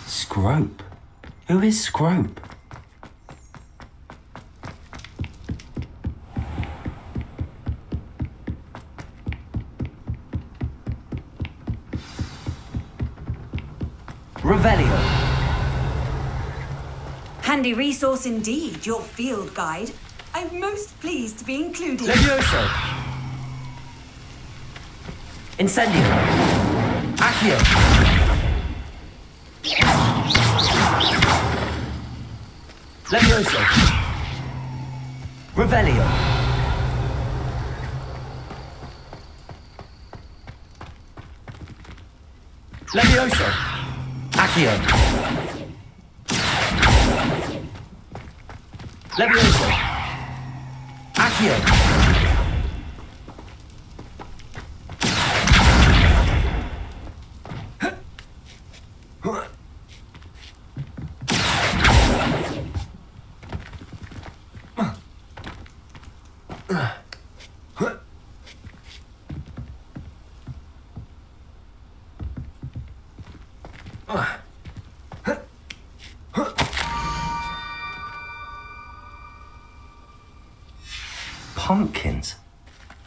Scrope? Who is Scrope? Revelio. Handy resource indeed, your field guide. I'm most pleased to be included. Levioso. Incendio. Accio. Levioso. Revelio. Levioso. Accio. Levioso. Accio. Pumpkins?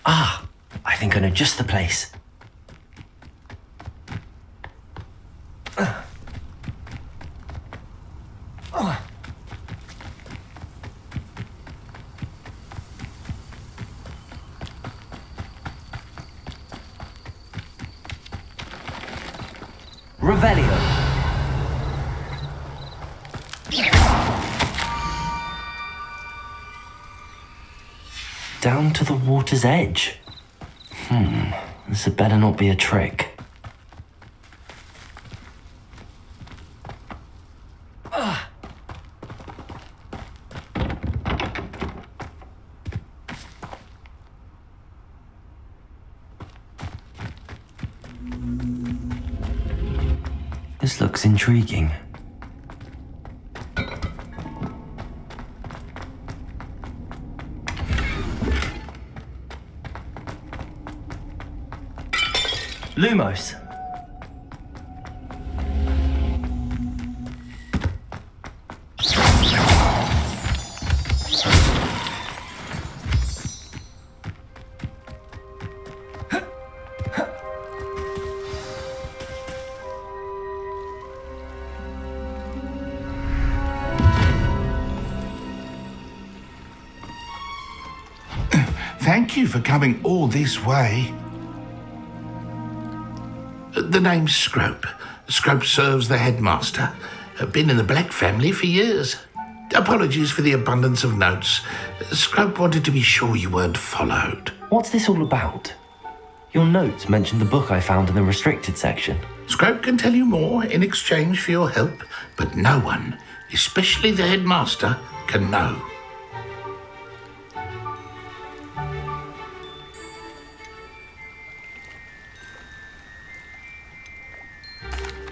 Ah, I think I know just the place. Revelio. Down to the water's edge. This had better not be a trick. This looks intriguing. Lumos. Thank you for coming all this way. The name's Scrope. Scrope serves the headmaster. Been in the Black family for years. Apologies for the abundance of notes. Scrope wanted to be sure you weren't followed. What's this all about? Your notes mentioned the book I found in the restricted section. Scrope can tell you more in exchange for your help, but no one, especially the headmaster, can know.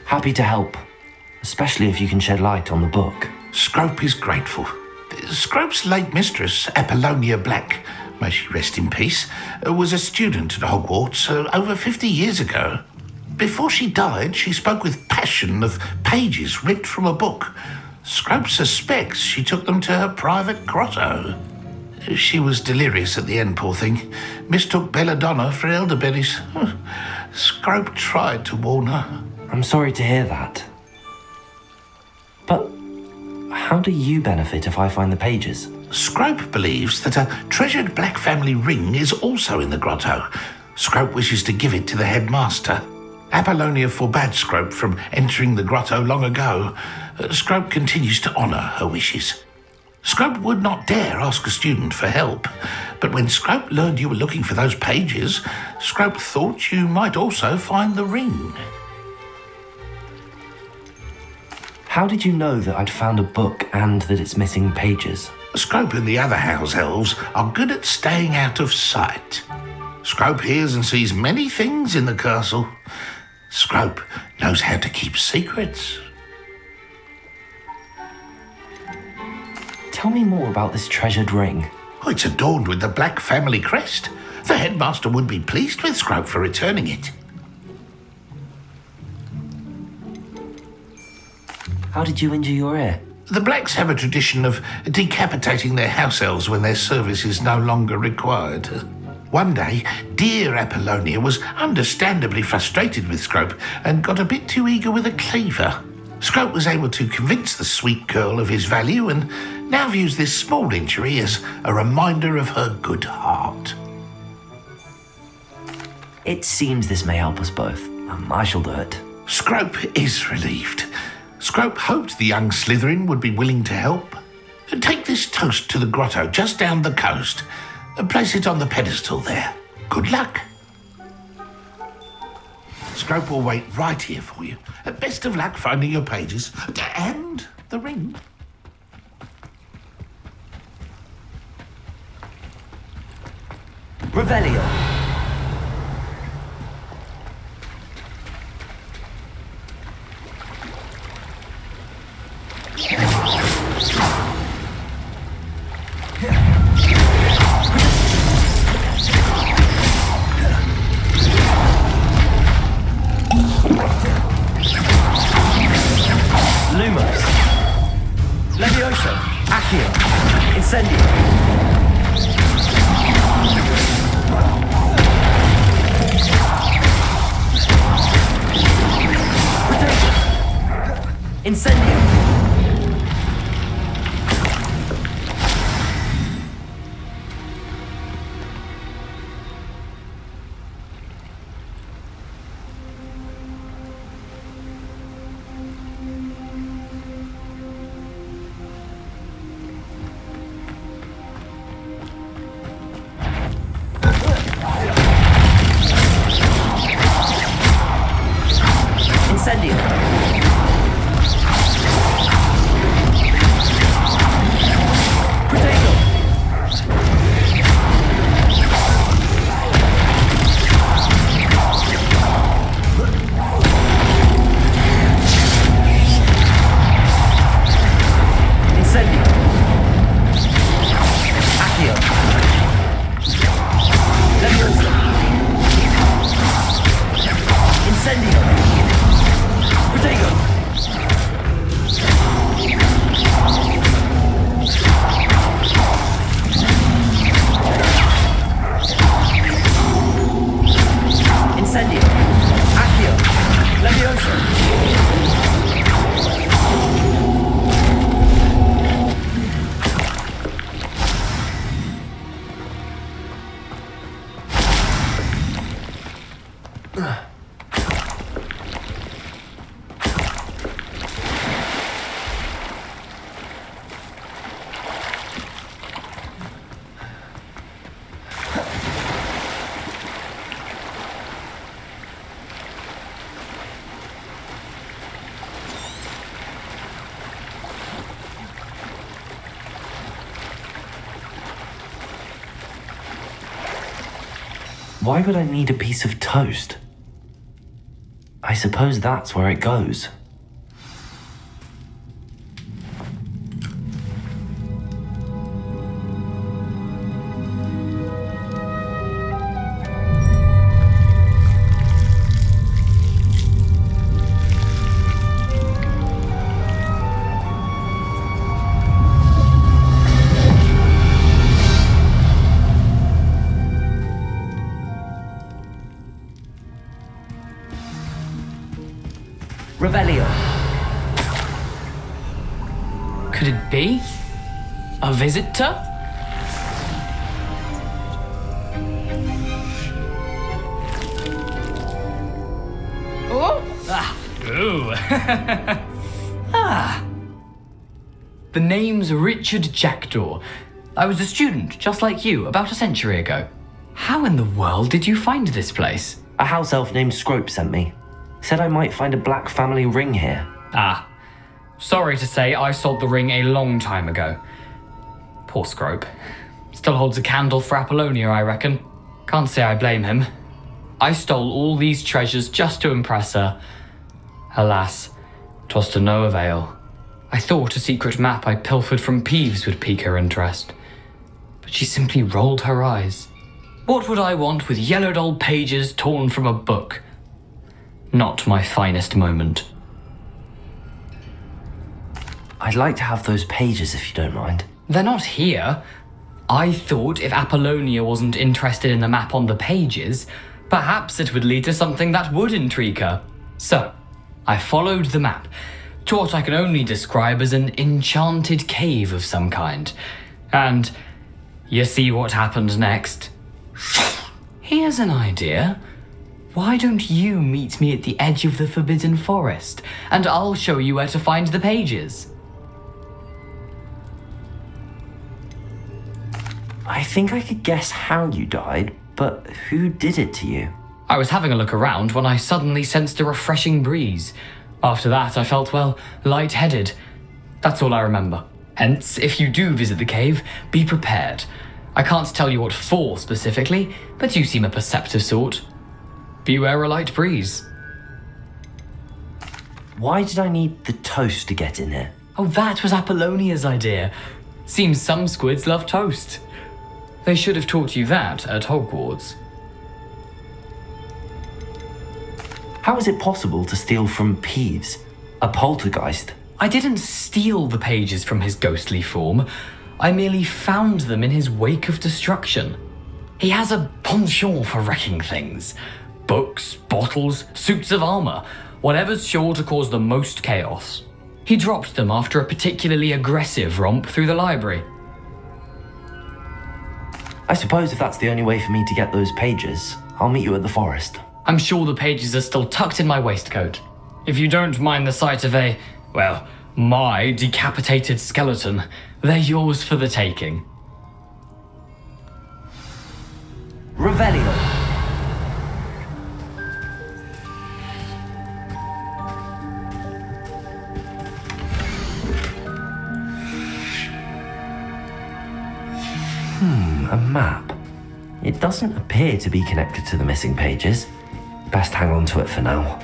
Happy to help, especially if you can shed light on the book. Scrope is grateful. Scrope's late mistress, Apollonia Black, may she rest in peace, was a student at Hogwarts over 50 years ago. Before she died, she spoke with passion of pages ripped from a book. Scrope suspects she took them to her private grotto. She was delirious at the end, poor thing. Mistook belladonna for elderberries. Scrope tried to warn her. I'm sorry to hear that. But how do you benefit if I find the pages? Scrope believes that a treasured Black family ring is also in the grotto. Scrope wishes to give it to the headmaster. Apollonia forbade Scrope from entering the grotto long ago. Scrope continues to honour her wishes. Scrope would not dare ask a student for help, but when Scrope learned you were looking for those pages, Scrope thought you might also find the ring. How did you know that I'd found a book and that it's missing pages? Scrope and the other house elves are good at staying out of sight. Scrope hears and sees many things in the castle. Scrope knows how to keep secrets. Tell me more about this treasured ring. Oh, it's adorned with the Black family crest. The headmaster would be pleased with Scrope for returning it. How did you injure your ear? The Blacks have a tradition of decapitating their house elves when their service is no longer required. One day, dear Apollonia was understandably frustrated with Scrope and got a bit too eager with a cleaver. Scrope was able to convince the sweet girl of his value and now views this small injury as a reminder of her good heart. It seems this may help us both. I shall do it. Scrope is relieved. Scrope hoped the young Slytherin would be willing to help. Take this toast to the grotto just down the coast and place it on the pedestal there. Good luck. Scrope will wait right here for you. Best of luck finding your pages and the ring. Revelio. Lumos. Levioso. Accio. Incendio. Incendio. Incendio. Protego. Incendio. Accio. Leviosa. Incendio. Protego. Incendio. Accio. Leviosa. Why would I need a piece of toast? I suppose that's where it goes. Revelio. Could it be? A visitor? Oh! Ah! Ooh! Ah! The name's Richard Jackdaw. I was a student, just like you, about a century ago. How in the world did you find this place? A house elf named Scrope sent me. Said I might find a black family ring here. Ah. Sorry to say, I sold the ring a long time ago. Poor Scrope. Still holds a candle for Apollonia, I reckon. Can't say I blame him. I stole all these treasures just to impress her. Alas, 'twas to no avail. I thought a secret map I pilfered from Peeves would pique her interest. But she simply rolled her eyes. What would I want with yellowed old pages torn from a book? Not my finest moment. I'd like to have those pages if you don't mind. They're not here. I thought if Apollonia wasn't interested in the map on the pages, perhaps it would lead to something that would intrigue her. So, I followed the map to what I can only describe as an enchanted cave of some kind. And you see what happened next? Here's an idea. Why don't you meet me at the edge of the Forbidden Forest, and I'll show you where to find the pages? I think I could guess how you died, but who did it to you? I was having a look around when I suddenly sensed a refreshing breeze. After that, I felt, well, lightheaded. That's all I remember. Hence, if you do visit the cave, be prepared. I can't tell you what for specifically, but you seem a perceptive sort. Beware a light breeze. Why did I need the toast to get in here? Oh, that was Apollonia's idea. Seems some squids love toast. They should have taught you that at Hogwarts. How is it possible to steal from Peeves, a poltergeist? I didn't steal the pages from his ghostly form. I merely found them in his wake of destruction. He has a penchant for wrecking things. Books, bottles, suits of armor, whatever's sure to cause the most chaos. He dropped them after a particularly aggressive romp through the library. I suppose if that's the only way for me to get those pages, I'll meet you at the forest. I'm sure the pages are still tucked in my waistcoat. If you don't mind the sight of my decapitated skeleton, they're yours for the taking. Revelio. A map. It doesn't appear to be connected to the missing pages. Best hang on to it for now.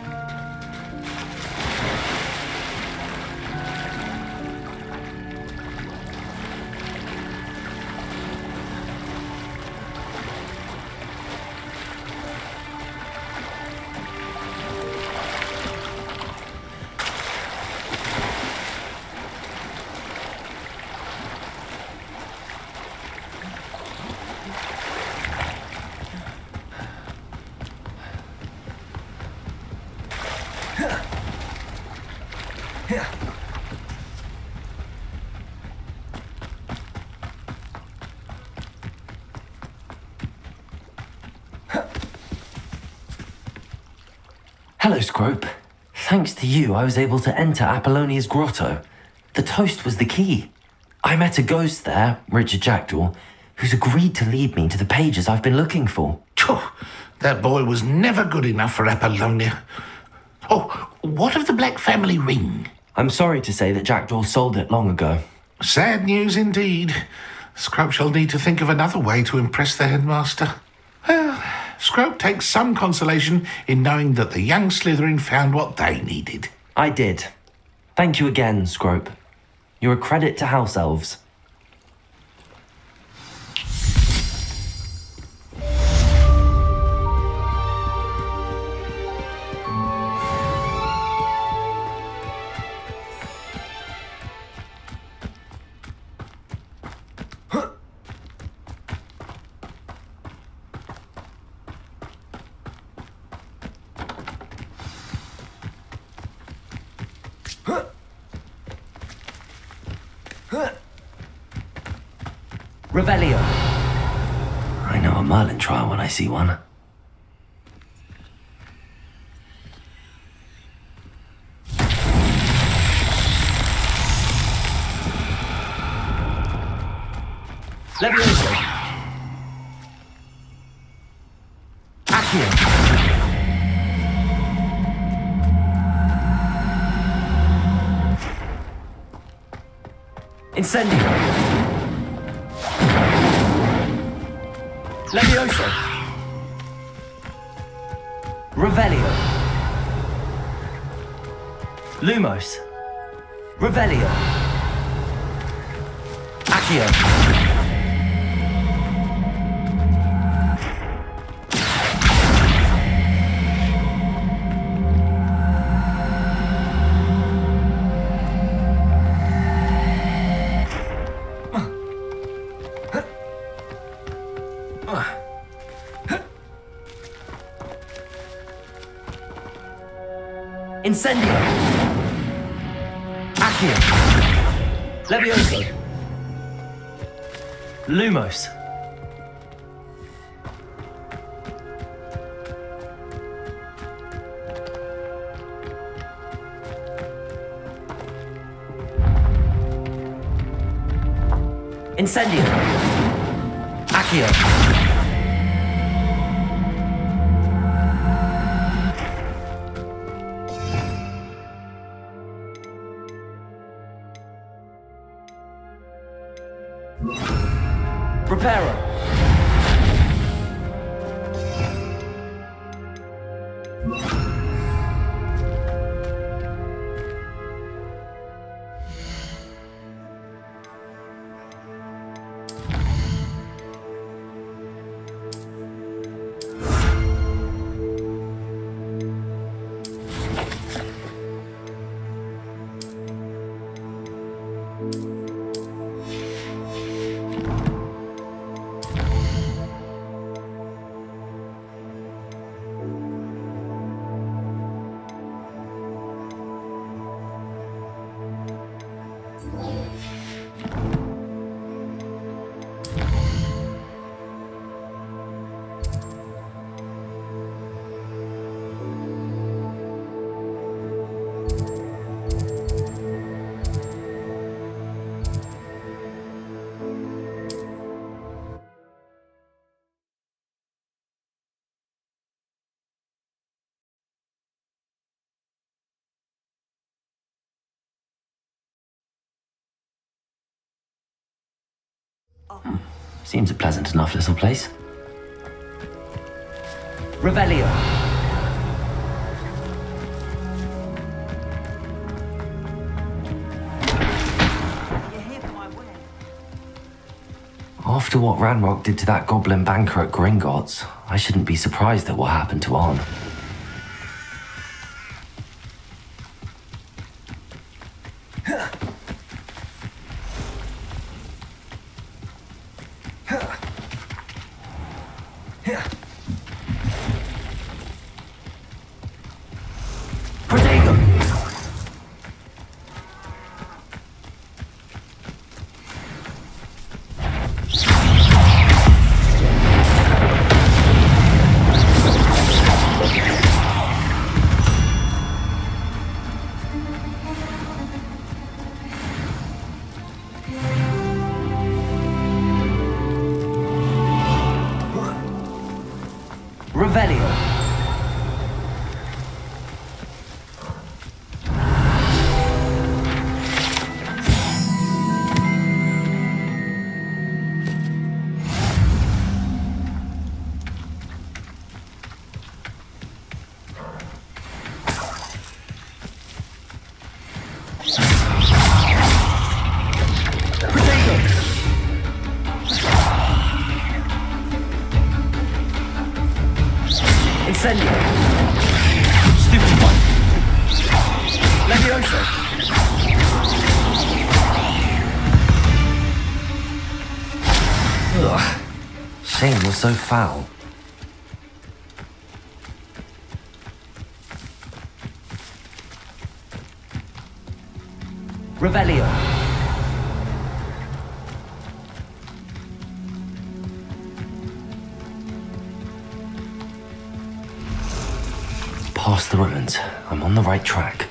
Hello, Scrope. Thanks to you, I was able to enter Apollonia's grotto. The toast was the key. I met a ghost there, Richard Jackdaw, who's agreed to lead me to the pages I've been looking for. Phew, that boy was never good enough for Apollonia. Oh, what of the Black family ring? I'm sorry to say that Jackdaw sold it long ago. Sad news indeed. Scrope shall need to think of another way to impress the headmaster. Well, Scrope takes some consolation in knowing that the young Slytherin found what they needed. I did. Thank you again, Scrope. You're a credit to House Elves. Revelio. I know a Merlin trial when I see one. Levioso. Accio. Incendio. Levioso. Revelio. Lumos. Revelio. Accio. Incendio! Accio! Levioso! Lumos! Incendio! Accio! Reparo! Seems a pleasant enough little place. Revelio. After what Ranrock did to that goblin banker at Gringotts, I shouldn't be surprised at what happened to Arn. Revelio. Incendio! Stupid one! Levioso! Ugh. Shame was so foul. Revelio! Past the ruins. I'm on the right track.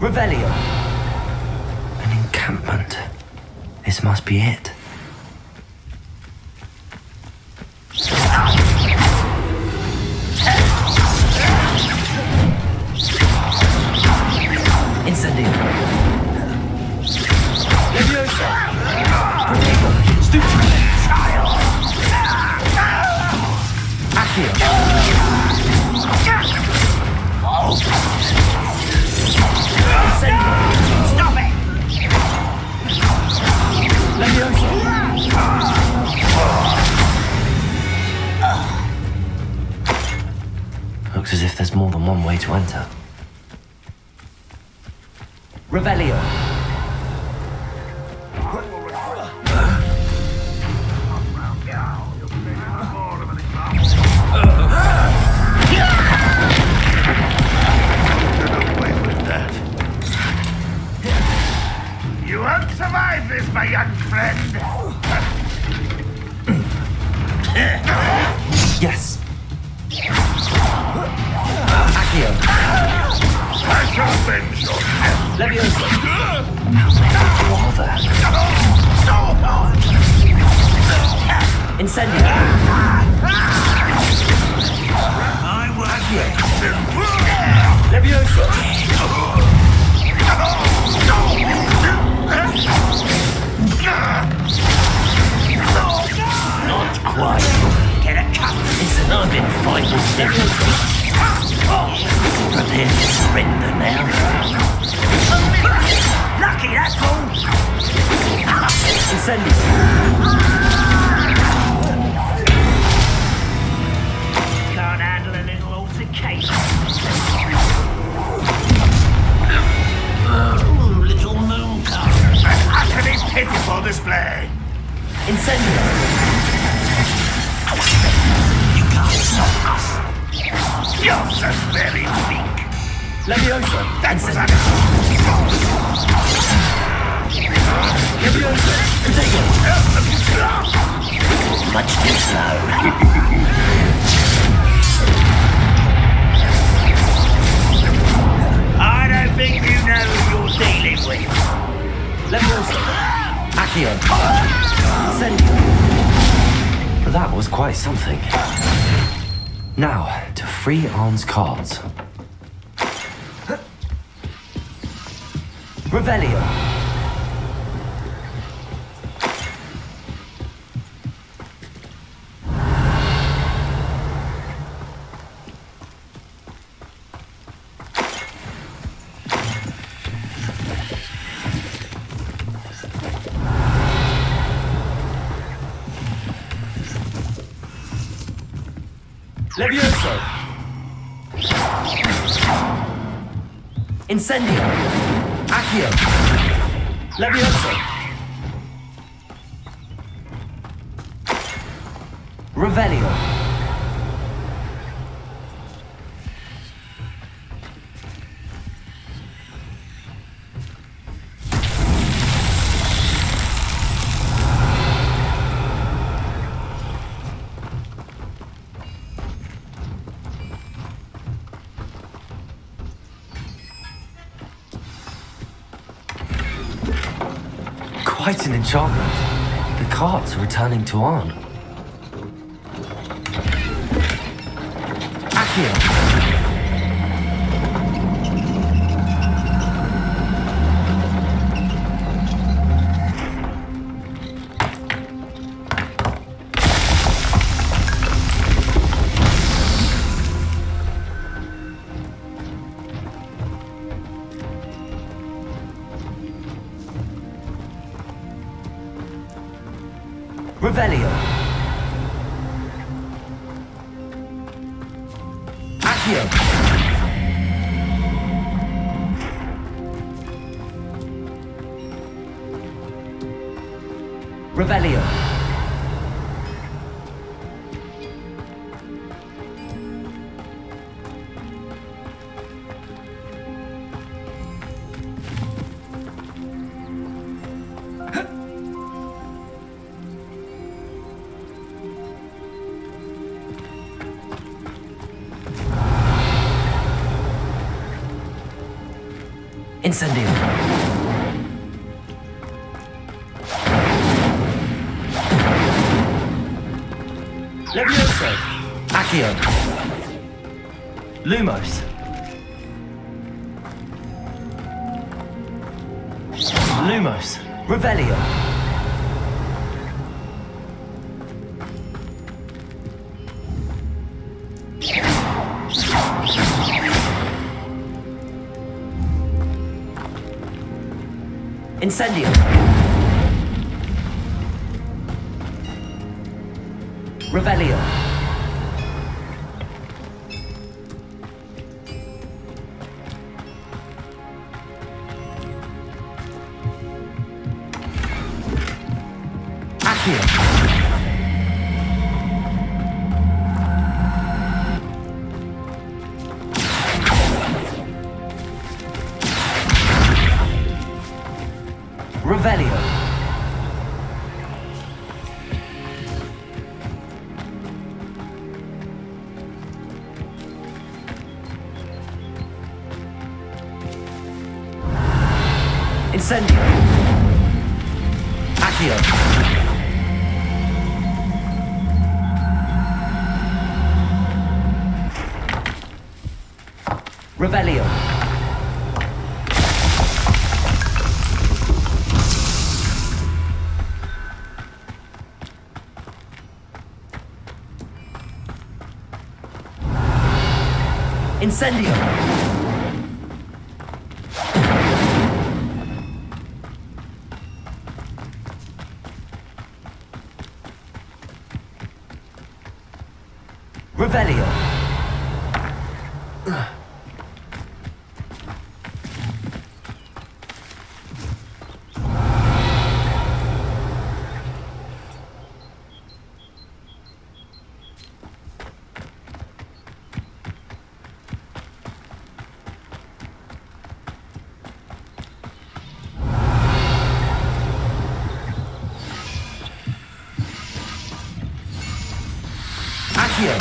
Revelio. An encampment. This must be it. Incendio. Levioso. Protego. Stupid. Accio. way to enter. Revelio. You won't survive this, my young friend. Yes. Accio. I shall avenge your death. Leviosa. How many are there? Incendio. I will Accio. Leviosa. Not quite. Get a cut. Listen, I've been fighting seriously. Prepare to surrender now. Lucky, that's all. Incendio. Can't handle a little altercation. Oh, little moon car. An utterly pitiful display. Incendio. You can't stop us. You're so very weak. Leviosa. That was Leviosa. Much too slow. I don't think you know who you're dealing with. Leviosa. Accio. Incendio. That was quite something. Now, to free Arn's cards. Revelio. Levioso. Incendio. Accio. Levioso. Revelio. Quite an enchantment. The cards are returning to Arn. Accio. Revelio. Accio. Revelio. Incendio. Levioso. Accio. Lumos. Lumos. Revelio. Incendio. Revelio. Accio. Revelio. Incendio. Accio. Revelio. Incendio. Revelio. Accio.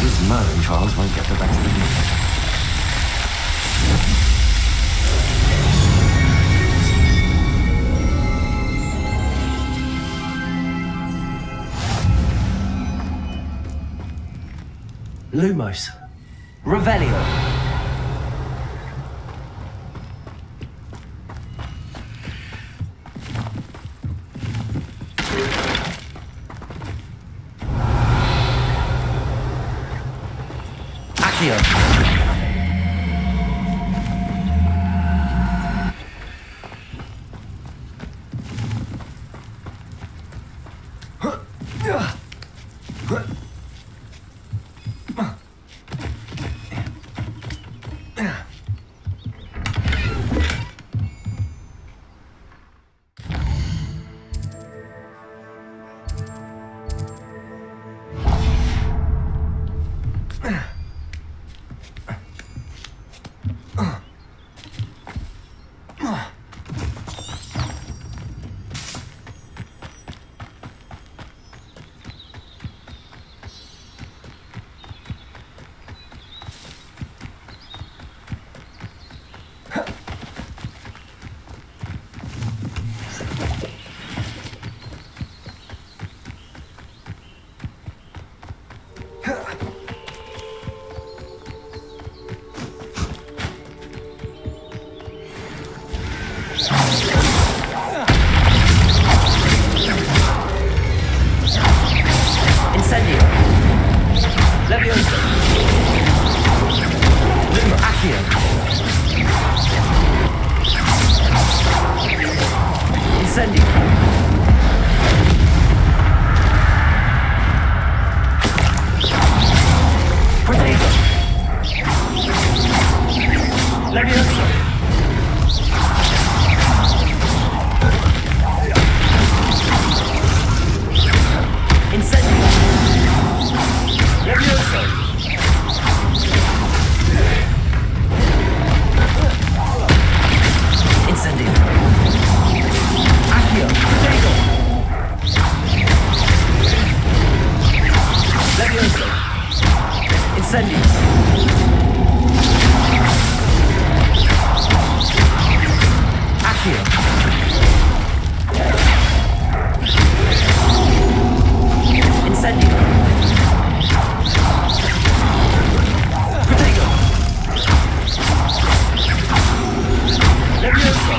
These murdering trials won't get the best of me. Lumos. Revelio. Accio. Incendio. Levioso. Lumo. Accio. Incendio. Protego. Levioso. Incendio. Levioso. Incendio. Accio. Protego. Levioso. Incendio. Accio. Incendio. Protego. Levioso.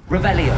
Revelio.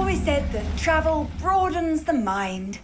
always said that travel broadens the mind.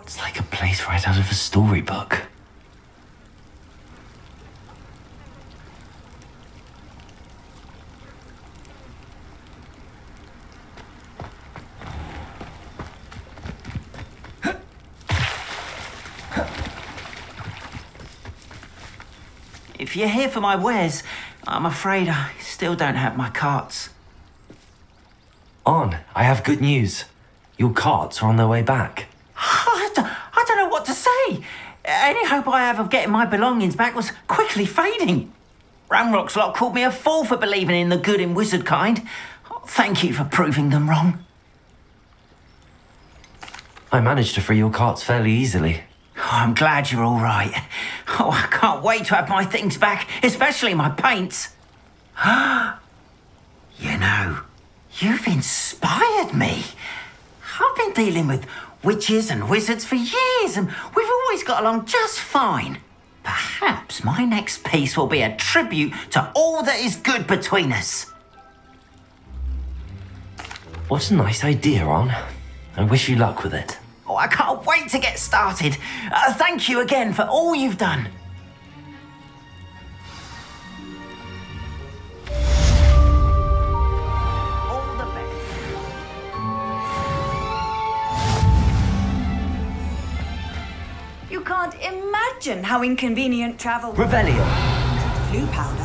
It's like a place right out of a storybook. If you're here for my wares, I'm afraid I still don't have my carts. On, I have good news. Your carts are on their way back. I don't know what to say. Any hope I have of getting my belongings back was quickly fading. Ramrock's lot called me a fool for believing in the good in wizard kind. Thank you for proving them wrong. I managed to free your carts fairly easily. Oh, I'm glad you're all right. Oh, I can't wait to have my things back, especially my paints. You know, you've inspired me. I've been dealing with witches and wizards for years, and we've always got along just fine. Perhaps my next piece will be a tribute to all that is good between us. What a nice idea, On. I wish you luck with it. Oh, I can't wait to get started. Thank you again for all you've done. All the best. You can't imagine how inconvenient travel was. Revelio. Flu powder.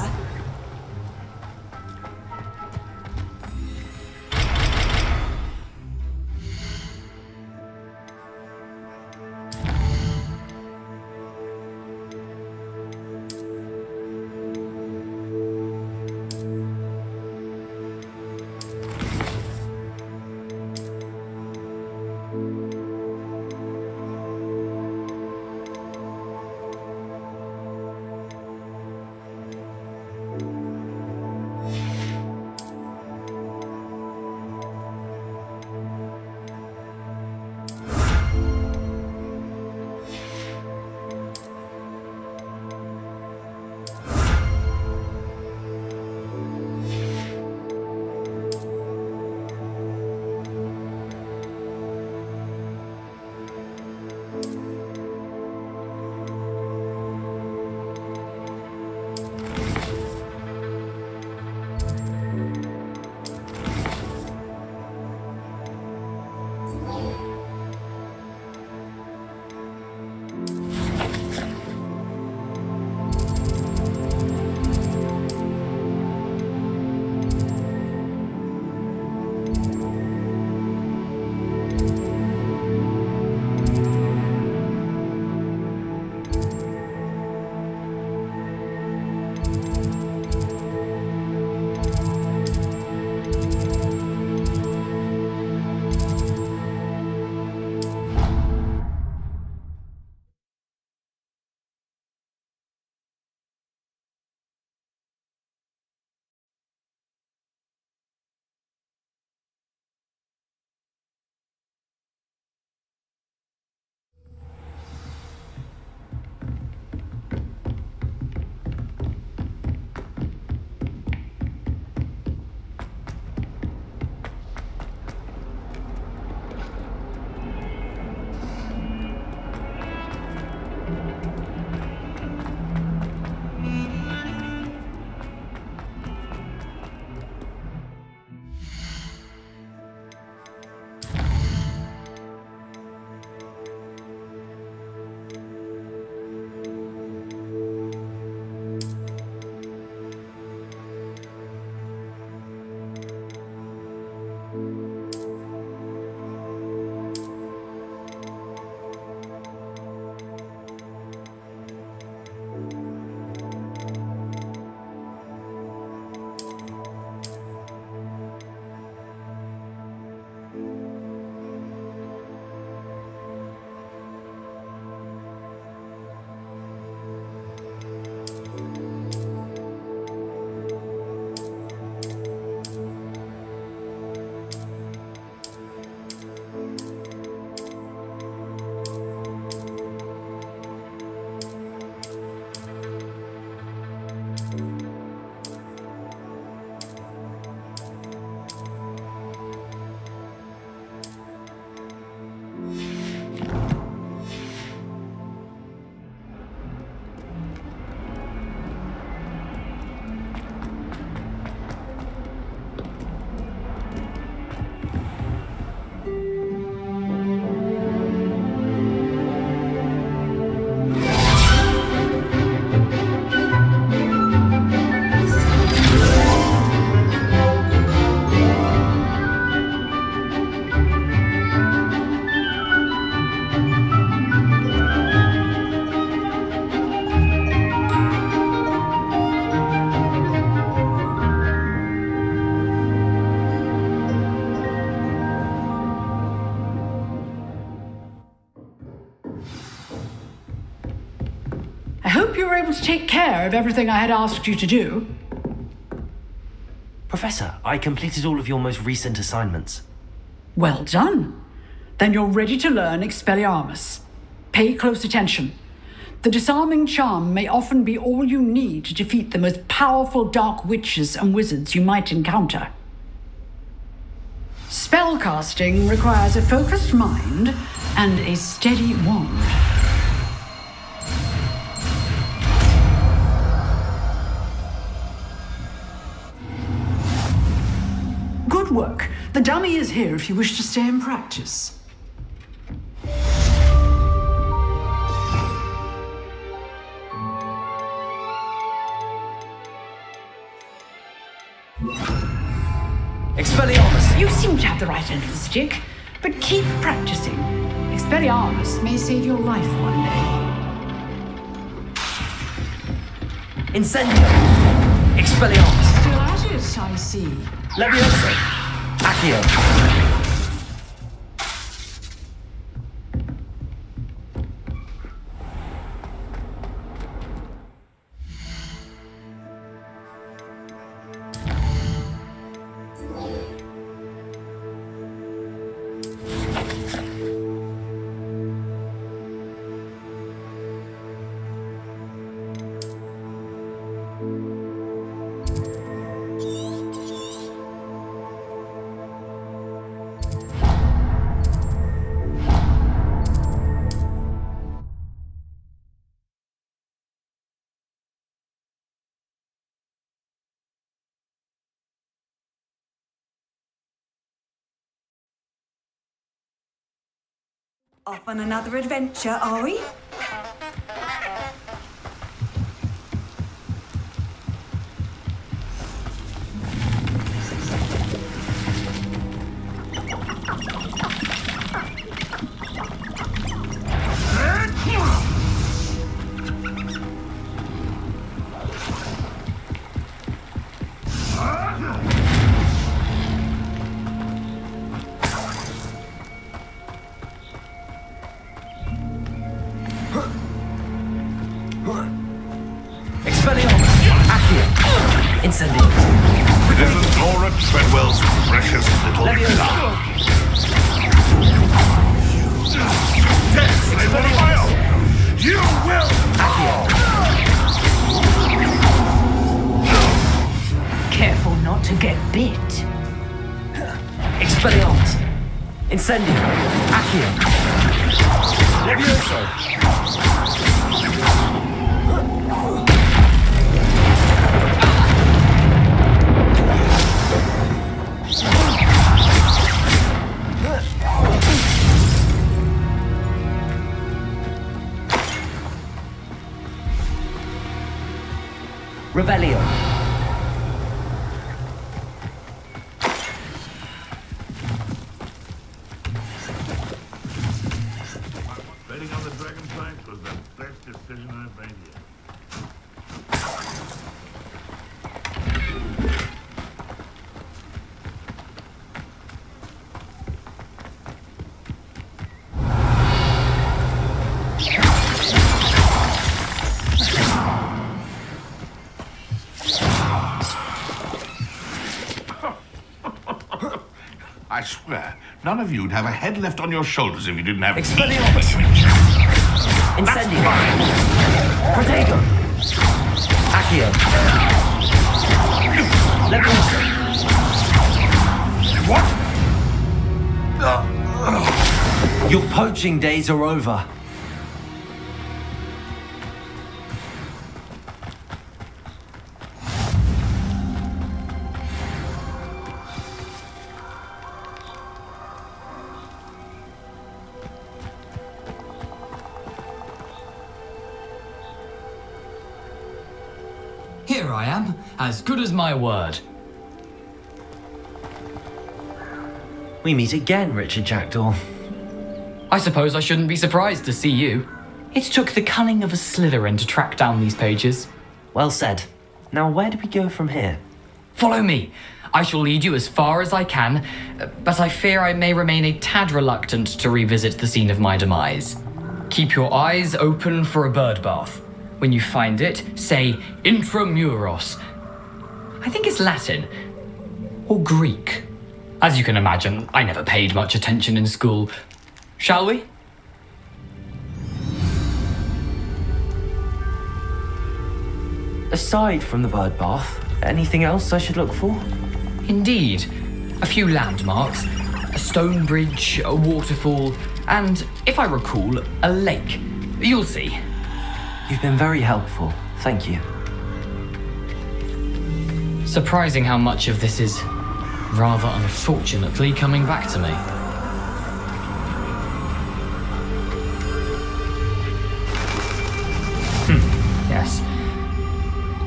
were able to take care of everything I had asked you to do? Professor, I completed all of your most recent assignments. Well done. Then you're ready to learn Expelliarmus. Pay close attention. The disarming charm may often be all you need to defeat the most powerful dark witches and wizards you might encounter. Spellcasting requires a focused mind and a steady wand. Good work. The dummy is here if you wish to stay and practice. Expelliarmus! You seem to have the right end of the stick, but keep practicing. Expelliarmus may save your life one day. Incendio! Expelliarmus! Still at it, I see. Levioso! Accio! Off on another adventure, are we? Incendio! Isn't Laura Treadwell's precious little flower? Death, they will fail! You will! Careful not to get bit. Expelliarmus! Incendio! Accio! Levioso! Revelio. Betting on the dragonflies was the best decision I've made yet. I swear, none of you'd have a head left on your shoulders if you didn't have... Expelliarmus! Incendio! Protego! Accio! Levioso! What? Your poaching days are over. Here I am, as good as my word. We meet again, Richard Jackdaw. I suppose I shouldn't be surprised to see you. It took the cunning of a Slytherin to track down these pages. Well said. Now where do we go from here? Follow me. I shall lead you as far as I can, but I fear I may remain a tad reluctant to revisit the scene of my demise. Keep your eyes open for a bird bath. When you find it, say intramuros. I think it's Latin. Or Greek. As you can imagine, I never paid much attention in school. Shall we? Aside from the bird bath, anything else I should look for? Indeed. A few landmarks, a stone bridge, a waterfall, and, if I recall, a lake. You'll see. You've been very helpful. Thank you. Surprising how much of this is, rather unfortunately, coming back to me. Yes.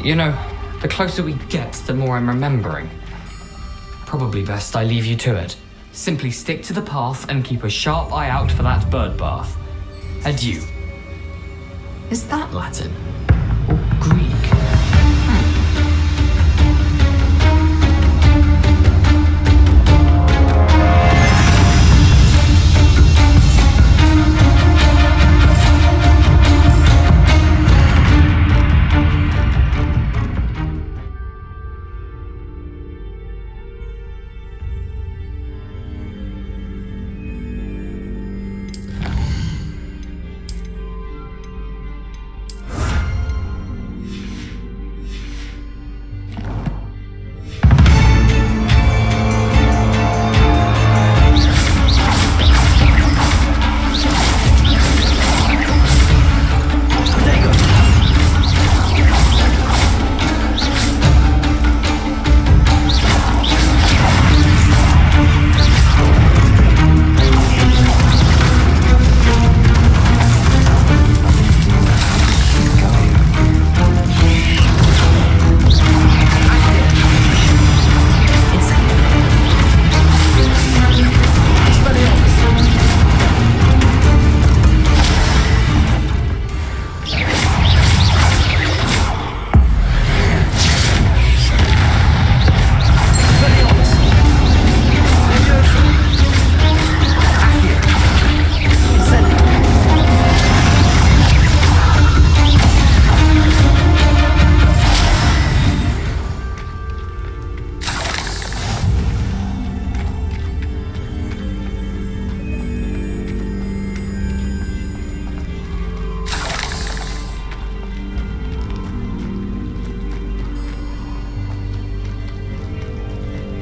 You know, the closer we get, the more I'm remembering. Probably best I leave you to it. Simply stick to the path and keep a sharp eye out for that bird bath. Adieu. Is that Latin? Or Greek?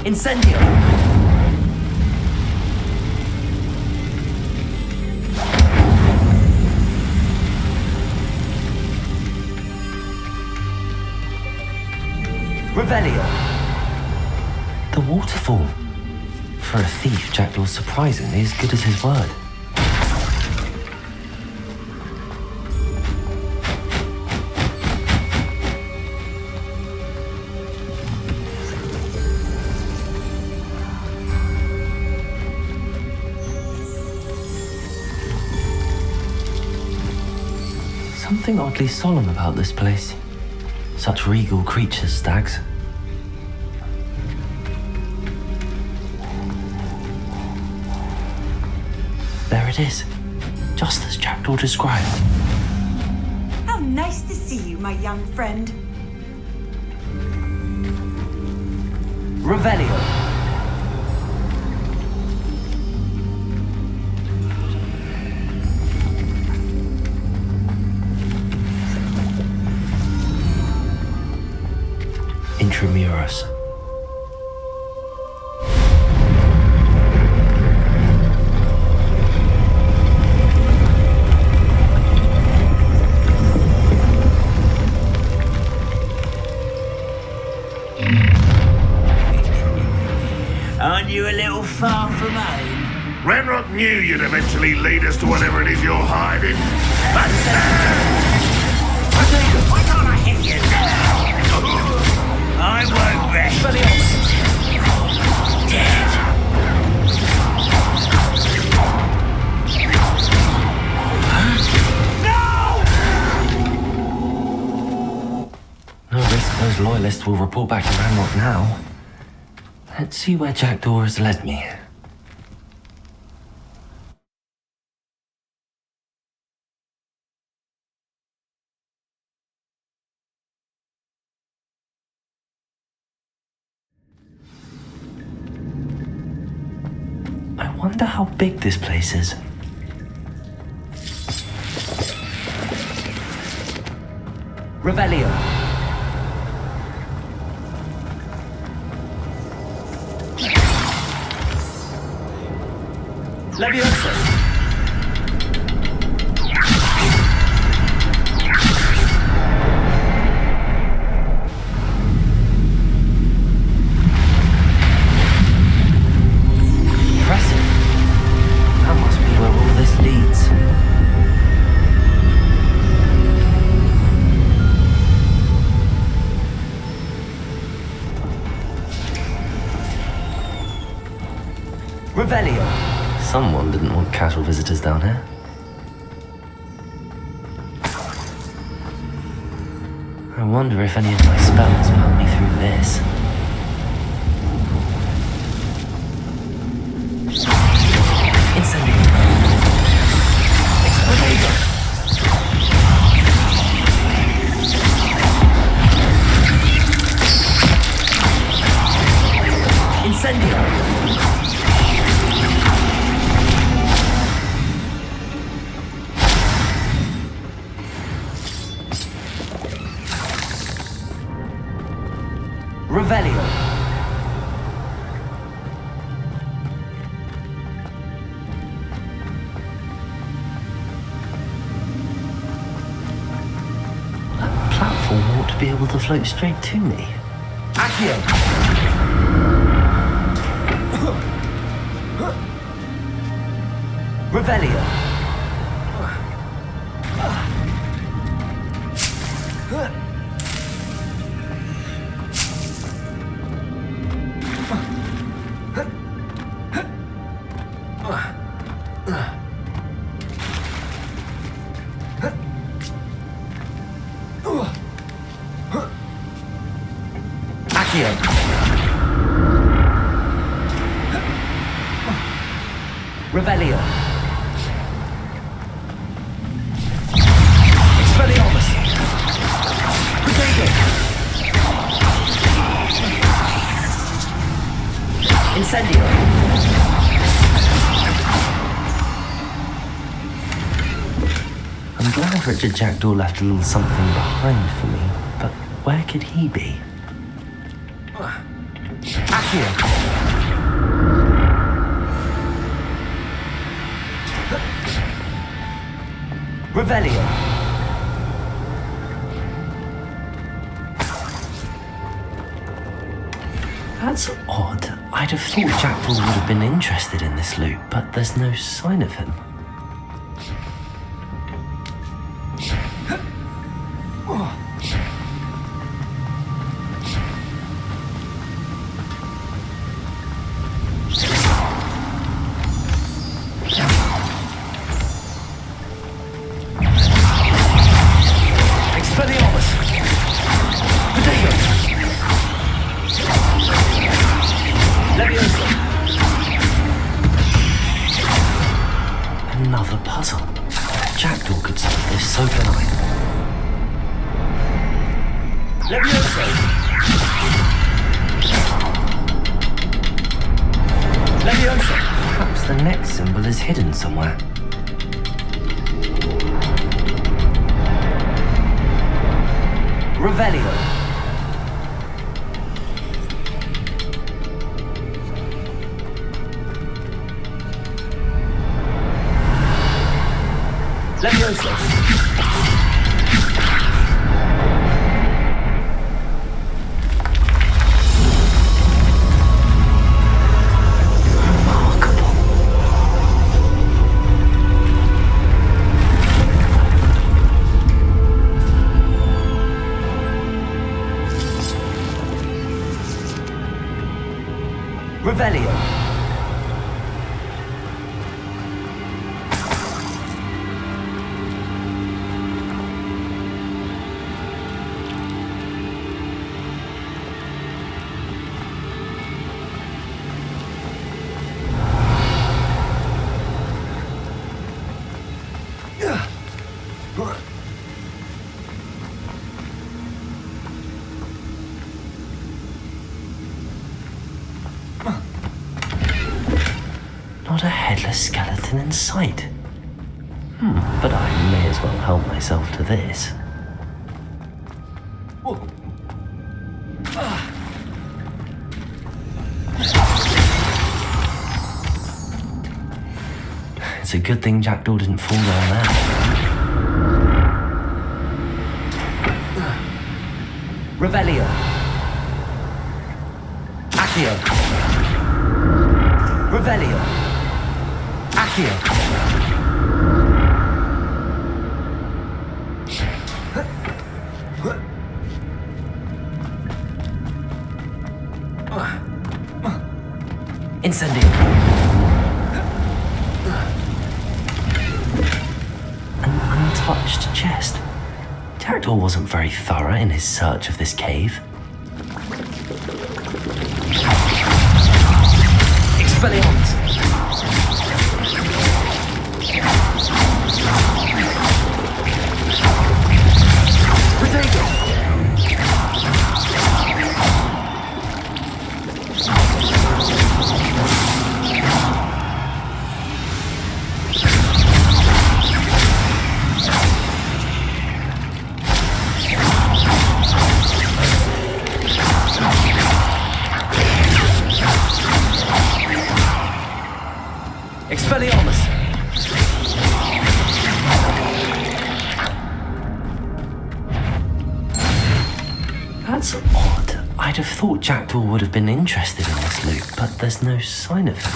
Incendio! Revelio! The waterfall. For a thief, Jackdaw's surprisingly as good as his word. Something oddly solemn about this place. Such regal creatures, stags. There it is, just as Jackdaw described. How nice to see you, my young friend. Revelio! Intramuros. Aren't you a little far from home? Renrock knew you'd eventually lead us to whatever it is you're hiding. But Why can't I hit you now? I won't rest. Dead. No risk those loyalists will report back to Ranrock now. Let's see where Jackdaw has led me. I wonder how big this place is. Revelio. Leviosa. Revelio. Someone didn't want casual visitors down here. I wonder if any of my spells will help me through this. Incendio. Explodado. Incendio. Revelio. That platform ought to be able to float straight to me. Accio. Revelio. Revelio. Expelliarmus. Potato. Incendio. I'm glad Richard Jackdaw left a little something behind for me, but where could he be? Accio. Revelio. That's odd. I'd have thought Jackdaw would have been interested in this loot, but there's no sign of him. Another puzzle. Jackdaw could solve this, so can I. Leviosa! Leviosa! Perhaps the next symbol is hidden somewhere. Revelio. Leviosa. Remarkable. Revelio. Not a headless skeleton in sight. But I may as well help myself to this. It's a good thing Jackdaw didn't fall down there. Revelio. Accio. Revelio. Accio. Incendio. An untouched chest. Jackdaw wasn't very thorough in his search of this cave. Expelliarmus. Protego. Expelliarmus! That's odd. I'd have thought Jackdaw would have been interested in this loot, but there's no sign of him.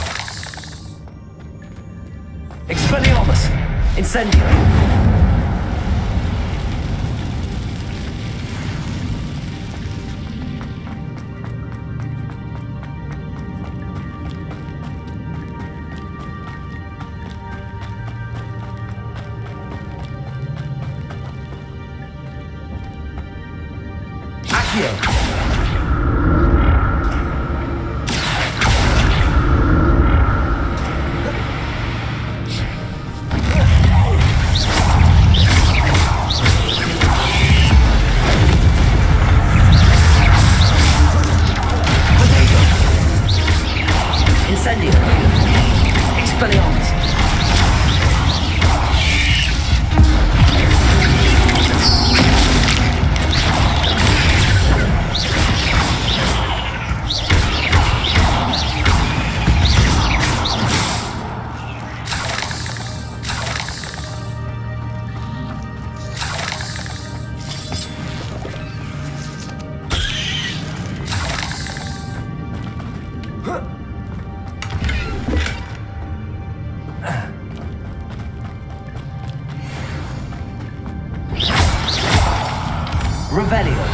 Expelliarmus! Incendio! Revelio.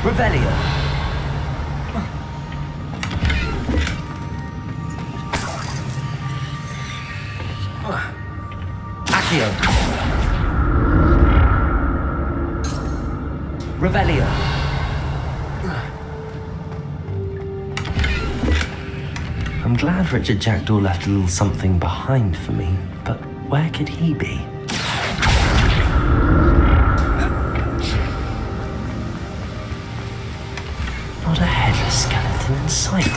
Revelio. Accio. Revelio. I'm glad Richard Jackdaw left a little something behind for me, but where could he be? Not a headless skeleton in sight.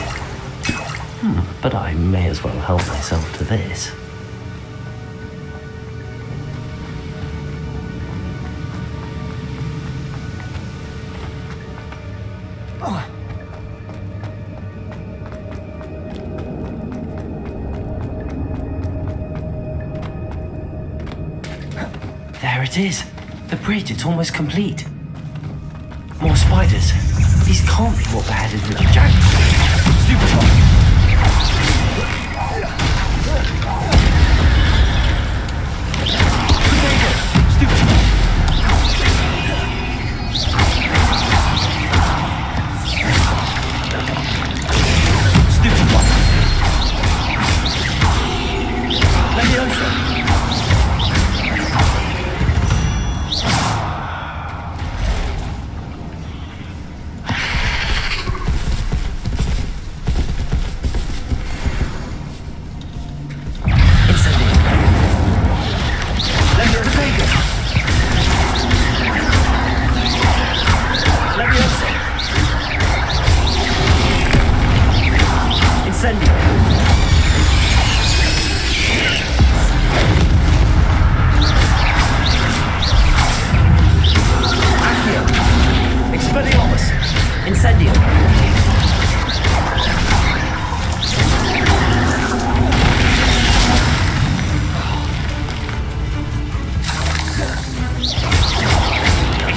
But I may as well help myself to this. There it is. The bridge, it's almost complete. More spiders. These can't be what beheaded Richard Jackdaw. Stupefy. Stupefy.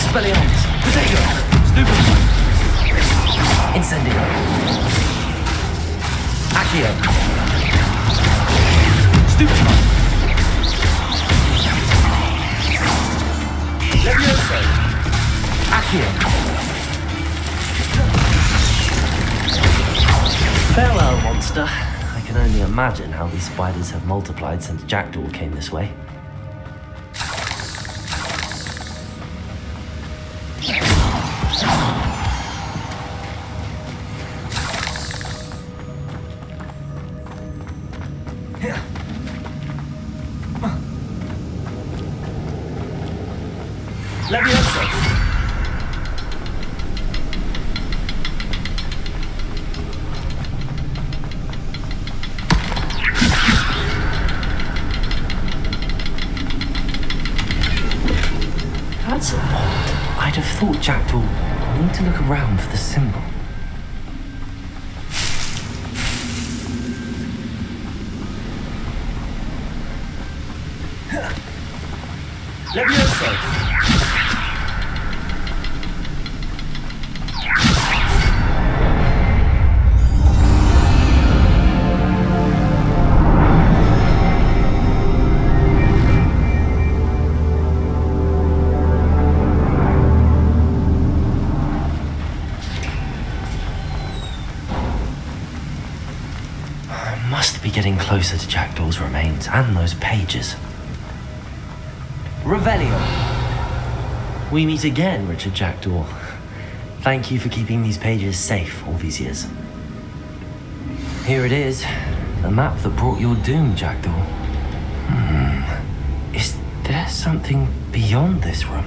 Expelliarmus! Potato! Stupefy! Incendio! Accio! Stupefy! Levioso! Accio! Farewell, monster. I can only imagine how these spiders have multiplied since Jackdaw came this way. Levioso! That's odd. I'd have thought Jackdaw would need to look around for the symbol. Levioso! Must be getting closer to Jackdaw's remains and those pages. Revelio! We meet again, Richard Jackdaw. Thank you for keeping these pages safe all these years. Here it is, the map that brought your doom, Jackdaw. Is there something beyond this room?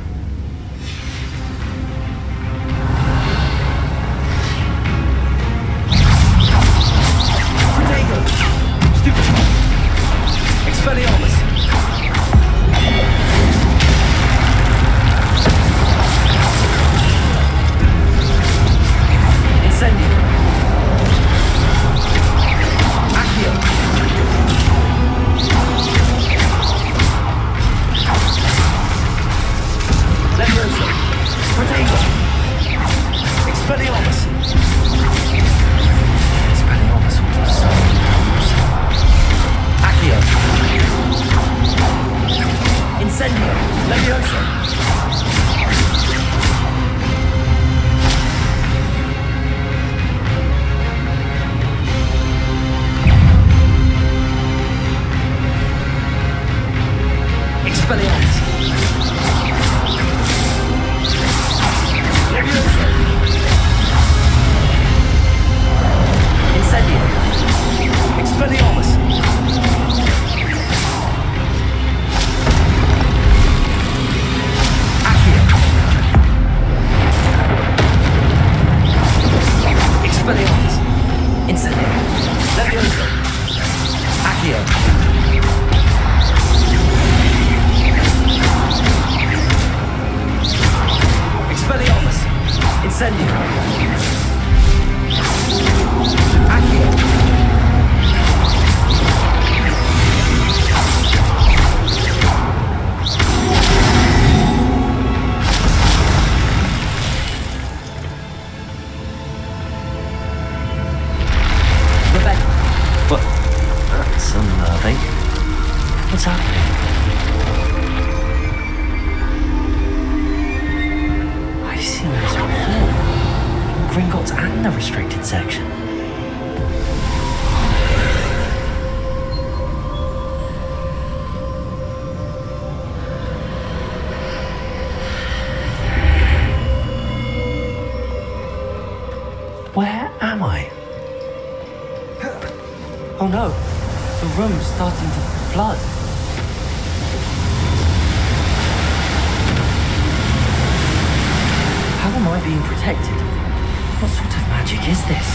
Expelliarmus! Incendio! Accio! Levioso! Potato! Expelliarmus! Expelliarmus will do so many. Accio! Incendio! Levioso! Expelliarmus! Levioso! Incendio! Expelliarmus! Expelliarmus! Incendio! Levioso! Accio! Expelliarmus! Incendio! Accio! What? That's unnerving. What's happening? I've seen this before. Gringotts and the restricted section. Where am I? Oh no, the room's starting to flood. How am I being protected? What sort of magic is this?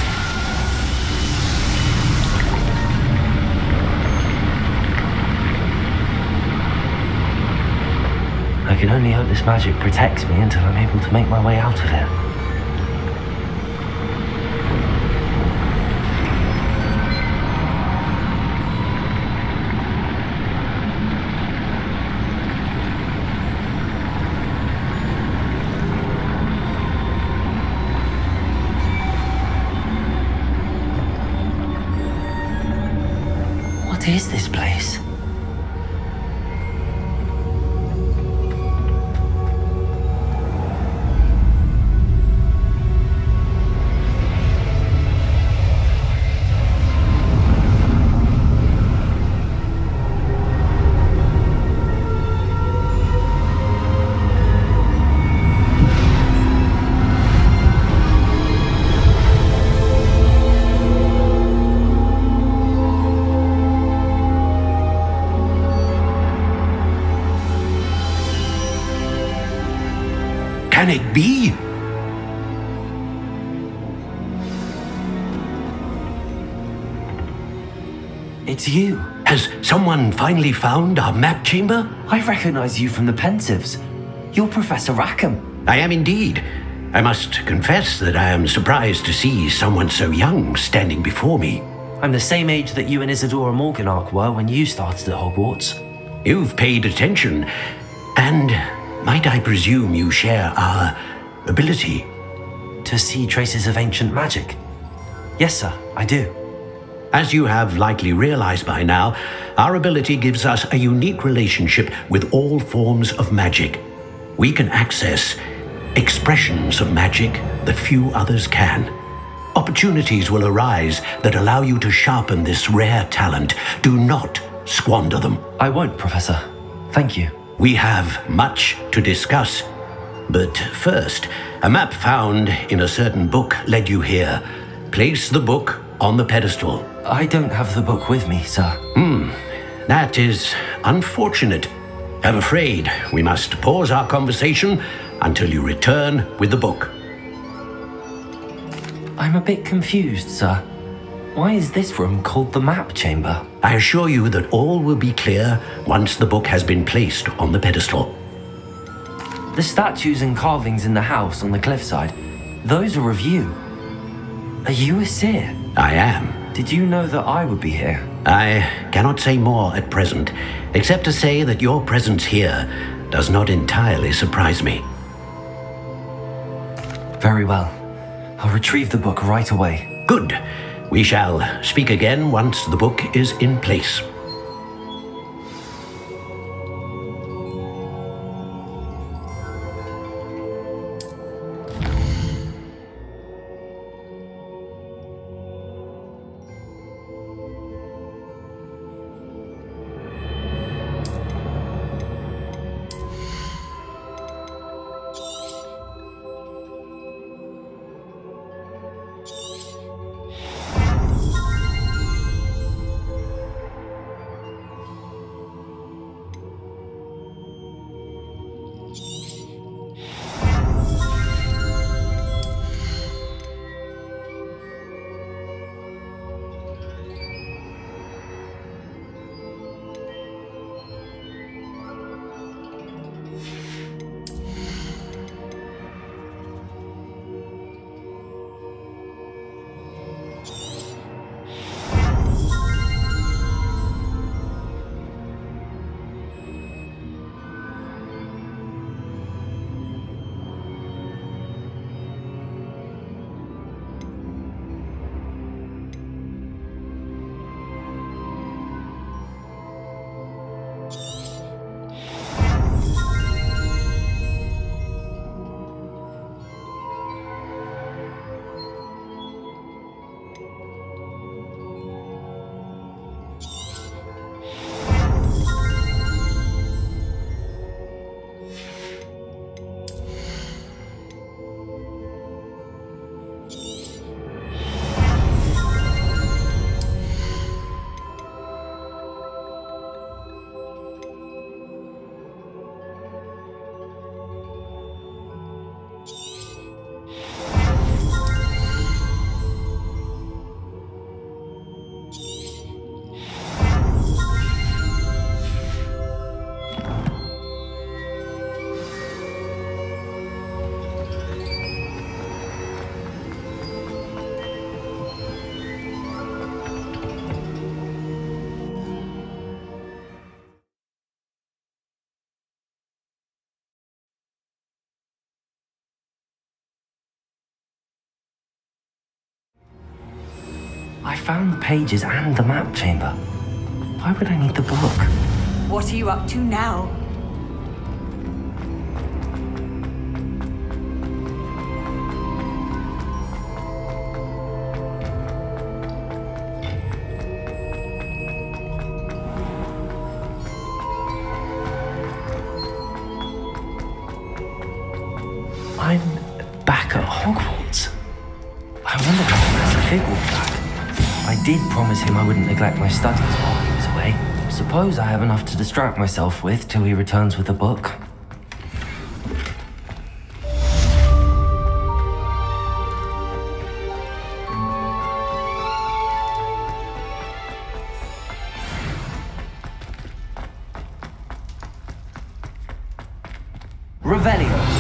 I can only hope this magic protects me until I'm able to make my way out of here. What is this place? Can it be? It's you. Has someone finally found our map chamber? I recognize you from the Pensieves. You're Professor Rackham. I am indeed. I must confess that I am surprised to see someone so young standing before me. I'm the same age that you and Isadora Morganach were when you started at Hogwarts. You've paid attention, and might I presume you share our ability? To see traces of ancient magic? Yes, sir, I do. As you have likely realized by now, our ability gives us a unique relationship with all forms of magic. We can access expressions of magic that few others can. Opportunities will arise that allow you to sharpen this rare talent. Do not squander them. I won't, Professor. Thank you. We have much to discuss. But first, a map found in a certain book led you here. Place the book on the pedestal. I don't have the book with me, sir. That is unfortunate. I'm afraid we must pause our conversation until you return with the book. I'm a bit confused, sir. Why is this room called the map chamber? I assure you that all will be clear once the book has been placed on the pedestal. The statues and carvings in the house on the cliffside, those are of you. Are you a seer? I am. Did you know that I would be here? I cannot say more at present, except to say that your presence here does not entirely surprise me. Very well. I'll retrieve the book right away. Good. We shall speak again once the book is in place. I found the pages and the map chamber. Why would I need the book? What are you up to now? I'm back at Hogwarts. I wonder how Professor Fig will be back. I did promise him I wouldn't neglect my studies while he was away. Suppose I have enough to distract myself with till he returns with a book. Revelio.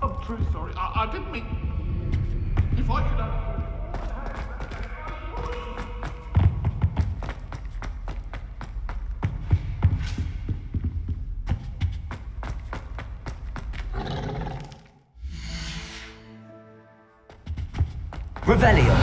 I'm truly sorry. I didn't mean... If I could... Revelio.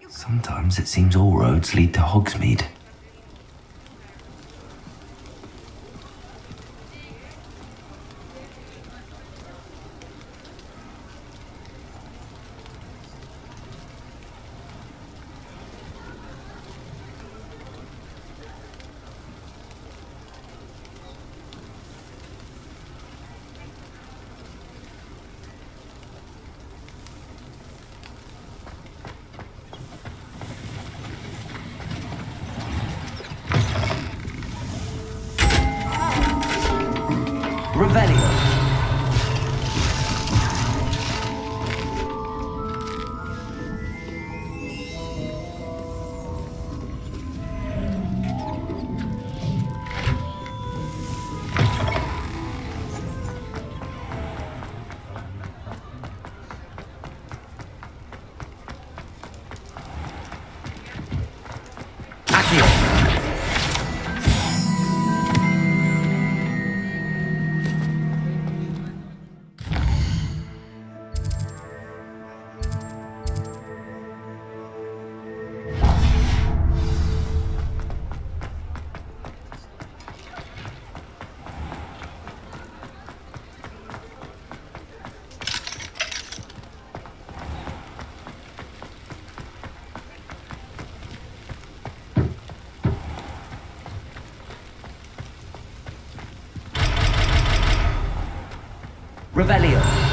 Sometimes it seems all roads lead to Hogsmeade. Revelio. Accio. Revelio.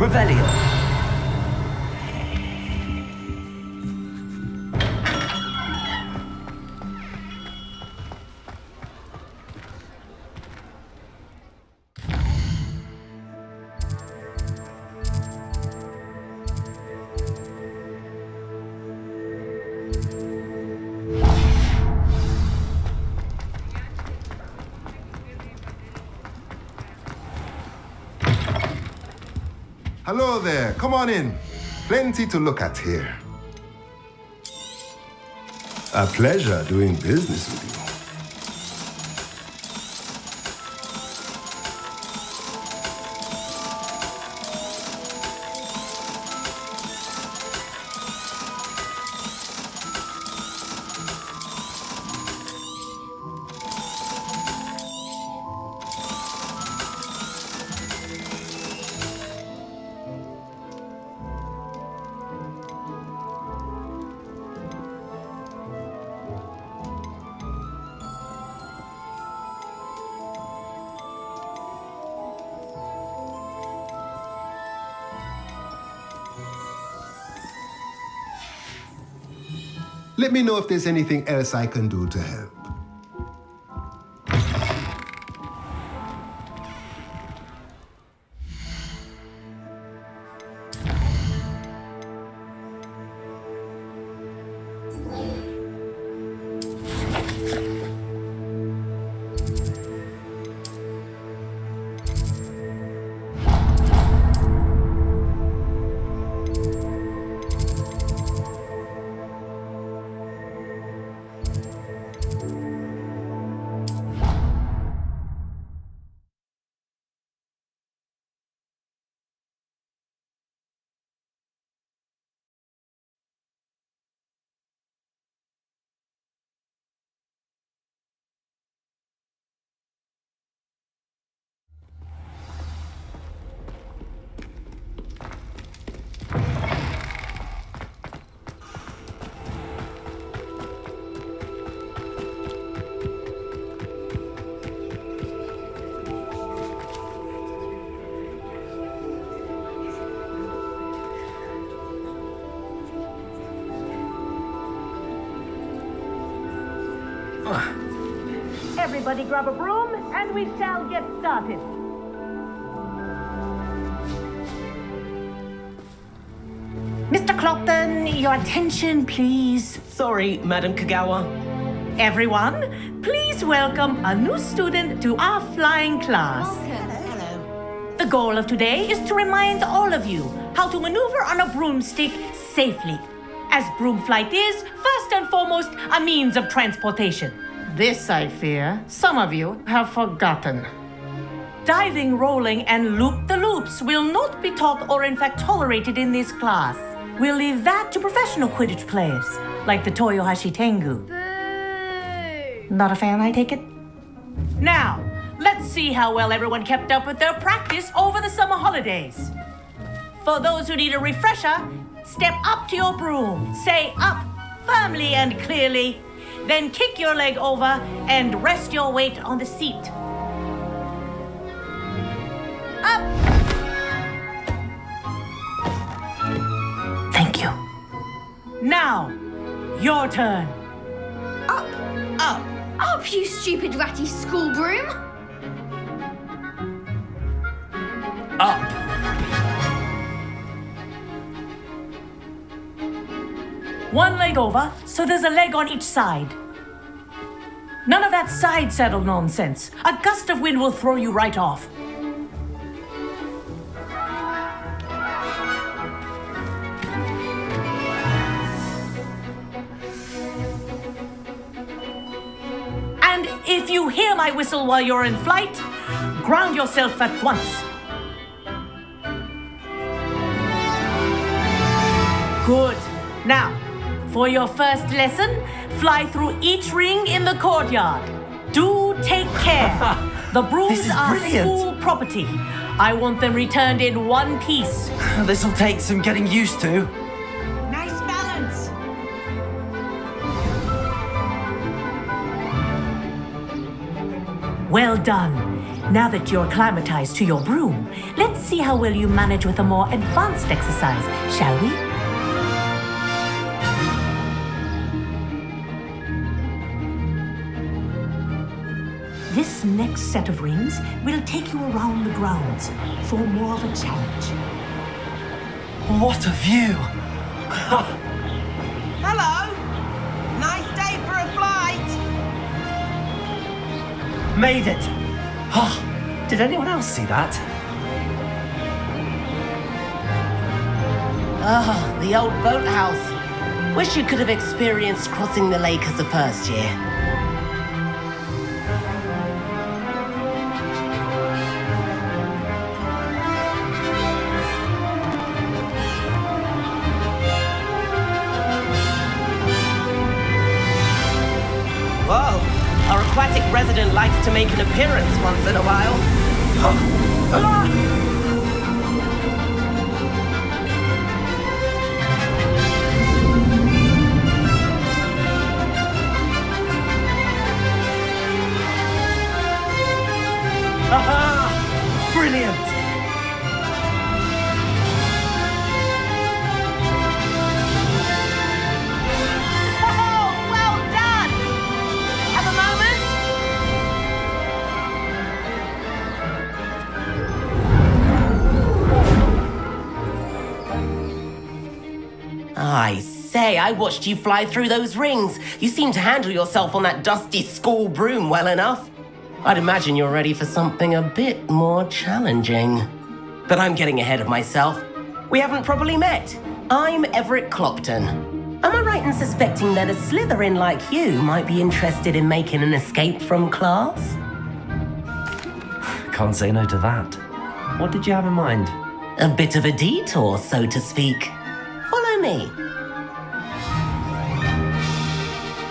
Revelio. Hello there, come on in. Plenty to look at here. A pleasure doing business with you. Let me know if there's anything else I can do to help. Everybody grab a broom and we shall get started. Mr. Clopton, your attention, please. Sorry, Madam Kagawa. Everyone, please welcome a new student to our flying class. Hello. The goal of today is to remind all of you how to maneuver on a broomstick safely, as broom flight is, first and foremost, a means of transportation. This, I fear, some of you have forgotten. Diving, rolling, and loop-the-loops will not be taught or in fact tolerated in this class. We'll leave that to professional Quidditch players, like the Toyohashi Tengu. Boo! Not a fan, I take it? Now, let's see how well everyone kept up with their practice over the summer holidays. For those who need a refresher, step up to your broom, say up firmly and clearly, then kick your leg over and rest your weight on the seat. Up! Thank you. Now, your turn. Up, up, up, you stupid ratty school broom! Up. One leg over, so there's a leg on each side. None of that side saddle nonsense. A gust of wind will throw you right off. And if you hear my whistle while you're in flight, ground yourself at once. Good. Now, for your first lesson, fly through each ring in the courtyard. Do take care. The brooms are brilliant. school property. I want them returned in one piece. This'll take some getting used to. Nice balance. Well done. Now that you're acclimatized to your broom, let's see how well you manage with a more advanced exercise, shall we? This next set of rings will take you around the grounds for more of a challenge. What a view! Hello. Nice day for a flight. Made it! Oh, did anyone else see that? Oh, the old boathouse. Wish you could have experienced crossing the lake as a first year. Whoa, our aquatic resident likes to make an appearance once in a while. Aha! Brilliant! Oh, well done! Have a moment? I say, I watched you fly through those rings. You seem to handle yourself on that dusty school broom well enough. I'd imagine you're ready for something a bit more challenging. But I'm getting ahead of myself. We haven't properly met. I'm Everett Clopton. Am I right in suspecting that a Slytherin like you might be interested in making an escape from class? Can't say no to that. What did you have in mind? A bit of a detour, so to speak. Follow me.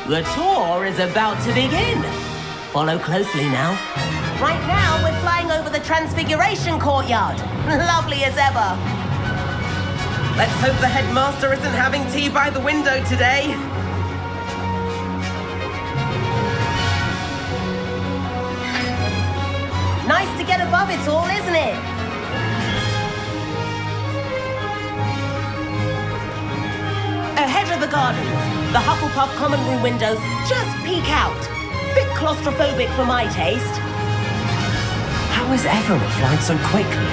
The tour is about to begin. Follow closely now. Right now, we're flying over the Transfiguration Courtyard. Lovely as ever. Let's hope the headmaster isn't having tea by the window today. Nice to get above it all, isn't it? Ahead of the gardens, the Hufflepuff common room windows just peek out. Bit claustrophobic for my taste. How is Everett flying so quickly?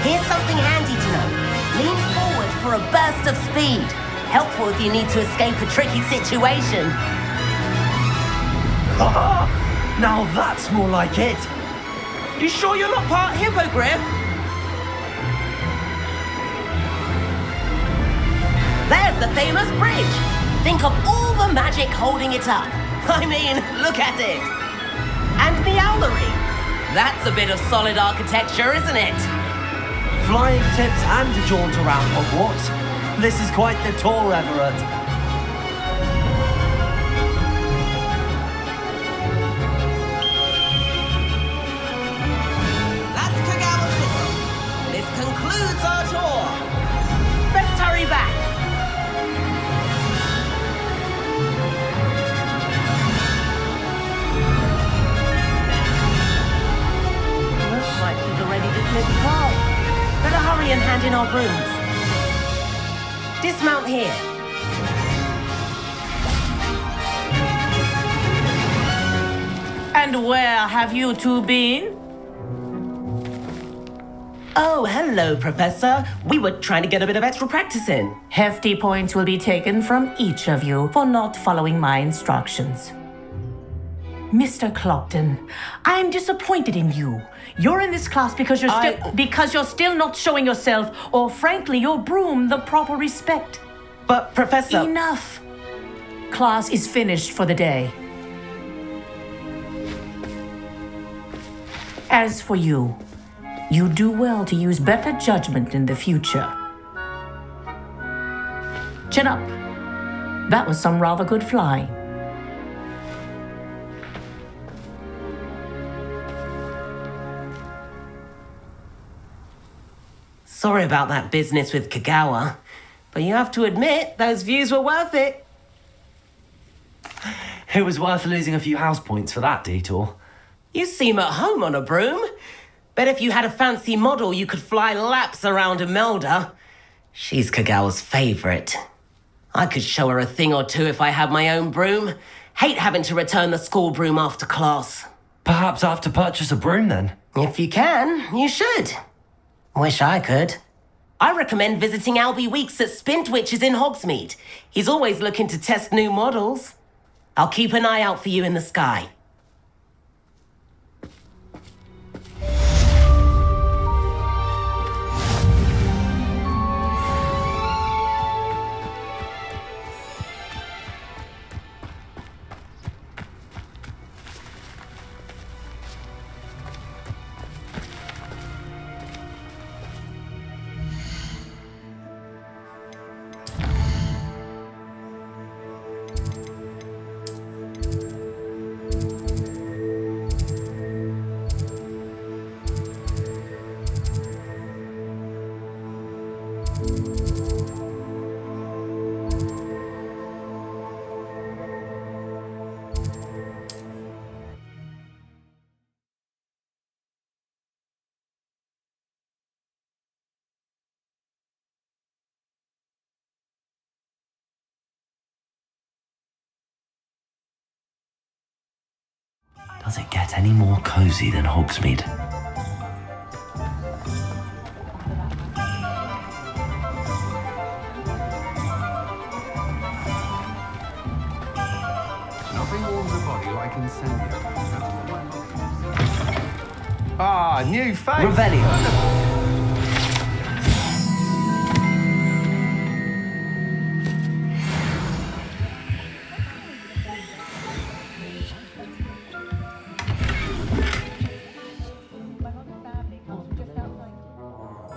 Here's something handy to know. Lean forward for a burst of speed. Helpful if you need to escape a tricky situation. Ah, now that's more like it. You sure you're not part hippogriff? There's the famous bridge. Think of all the magic holding it up. I mean, look at it. And the owlery. That's a bit of solid architecture, isn't it? Flying tips and a jaunt around Hogwarts. This is quite the tour, Everett. That's Kagawa's whistle. This concludes our tour. Best hurry back. Looks like she's already dismissed class. Better hurry and hand in our brooms. Dismount here. And where have you two been? Oh, hello, Professor. We were trying to get a bit of extra practice in. Hefty points will be taken from each of you for not following my instructions. Mr. Clopton, I'm disappointed in you. You're in this class because you're still not showing yourself, or frankly, your broom the proper respect. But, Professor... Enough. Class is finished for the day. As for you, you do well to use better judgment in the future. Chin up. That was some rather good flying. Sorry about that business with Kagawa, but you have to admit, those views were worth it. It was worth losing a few house points for that detour. You seem at home on a broom. Bet if you had a fancy model, you could fly laps around Imelda. She's Kagawa's favorite. I could show her a thing or two if I had my own broom. Hate having to return the school broom after class. Perhaps I have to purchase a broom then. If you can, you should. Wish I could. I recommend visiting Albie Weeks at Spintwitches in Hogsmeade. He's always looking to test new models. I'll keep an eye out for you in the sky. Does it get any more cozy than Hogsmeade? Nothing warms the body like incendio. Ah, new face. Revelio.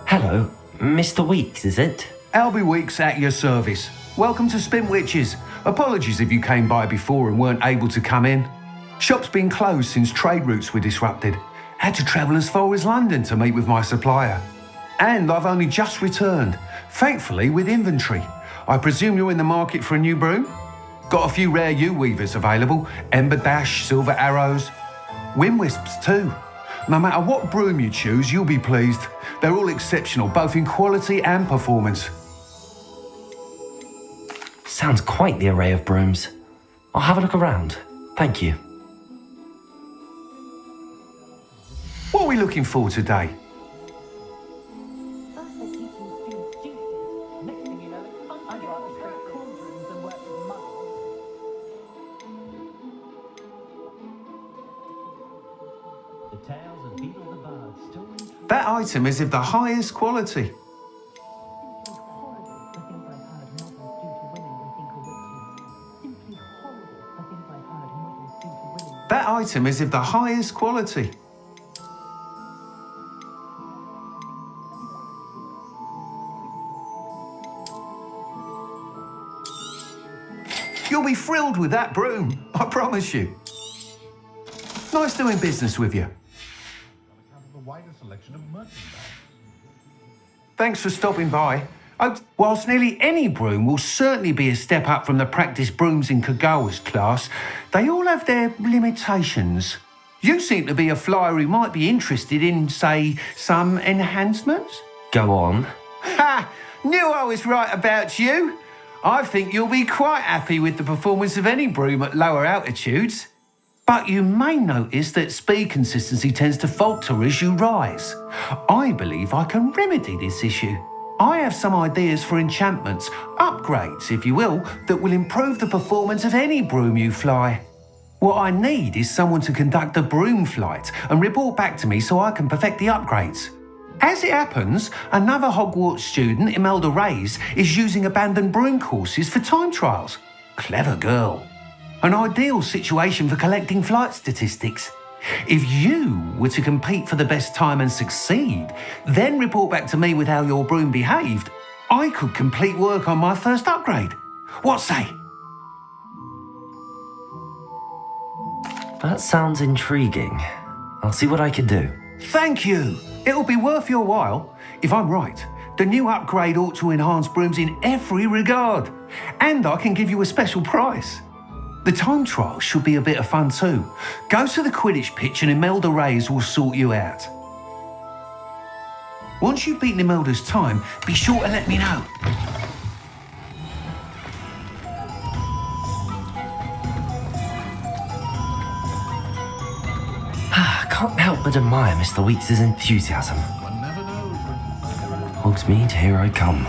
Hello, Mr. Weeks, is it? Albie Weeks at your service. Welcome to Spintwitches. Apologies if you came by before and weren't able to come in. Shop's been closed since trade routes were disrupted. Had to travel as far as London to meet with my supplier. And I've only just returned, thankfully with inventory. I presume you're in the market for a new broom? Got a few rare U-weavers available, Ember Dash, Silver Arrows, Wind Wisps too. No matter what broom you choose, you'll be pleased. They're all exceptional, both in quality and performance. Sounds quite the array of brooms. I'll have a look around. Thank you. What are we looking for today? That item is of the highest quality. That item is of the highest quality. You'll be thrilled with that broom, I promise you. Nice doing business with you. Thanks for stopping by. Whilst nearly any broom will certainly be a step up from the practice brooms in Kagawa's class, they all have their limitations. You seem to be a flyer who might be interested in, say, some enhancements? Go on. Ha! Knew I was right about you. I think you'll be quite happy with the performance of any broom at lower altitudes. But you may notice that speed consistency tends to falter as you rise. I believe I can remedy this issue. I have some ideas for enchantments, upgrades if you will, that will improve the performance of any broom you fly. What I need is someone to conduct a broom flight and report back to me so I can perfect the upgrades. As it happens, another Hogwarts student, Imelda Reyes, is using abandoned broom courses for time trials. Clever girl. An ideal situation for collecting flight statistics. If you were to compete for the best time and succeed, then report back to me with how your broom behaved, I could complete work on my first upgrade. What say? That sounds intriguing. I'll see what I can do. Thank you. It'll be worth your while. If I'm right, the new upgrade ought to enhance brooms in every regard. And I can give you a special price. The time trial should be a bit of fun too. Go to the Quidditch pitch and Imelda Reyes will sort you out. Once you've beaten Imelda's time, be sure to let me know. I can't help but admire Mr. Weeks' enthusiasm. Hogsmeade, here I come.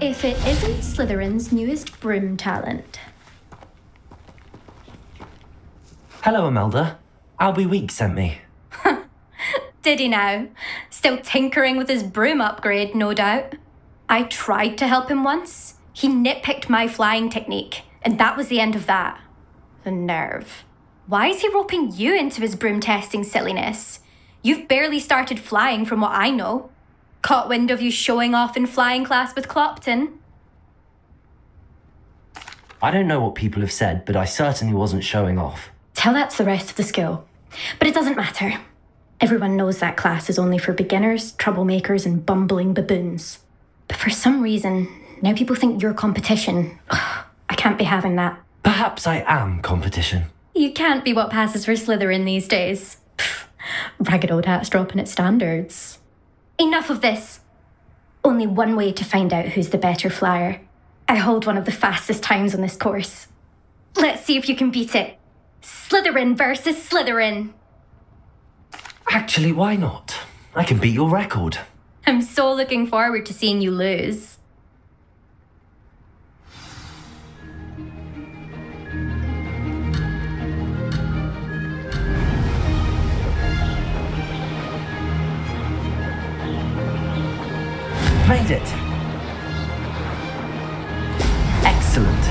If it isn't Slytherin's newest broom talent. Hello, Imelda. Albie Weeks sent me. Did he now? Still tinkering with his broom upgrade, no doubt. I tried to help him once. He nitpicked my flying technique, and that was the end of that. The nerve. Why is he roping you into his broom testing silliness? You've barely started flying from what I know. Caught wind of you showing off in flying class with Clopton. I don't know what people have said, but I certainly wasn't showing off. Tell that to the rest of the school. But it doesn't matter. Everyone knows that class is only for beginners, troublemakers, and bumbling baboons. But for some reason, now people think you're competition. I can't be having that. Perhaps I am competition. You can't be what passes for Slytherin these days. Pfft, ragged old hat's dropping its standards. Enough of this. Only one way to find out who's the better flyer. I hold one of the fastest times on this course. Let's see if you can beat it. Slytherin versus Slytherin. Actually, why not? I can beat your record. I'm so looking forward to seeing you lose. Made it. Excellent.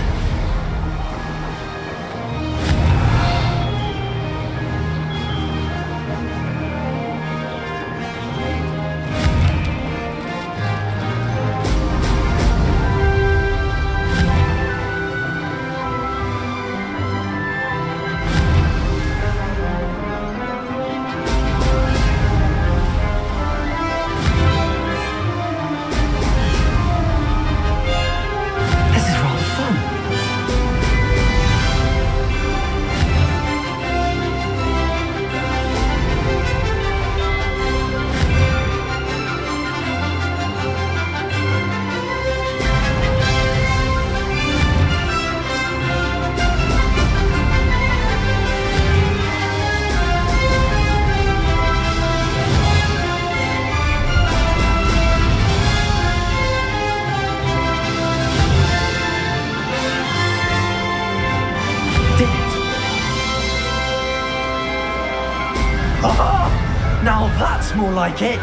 more like it.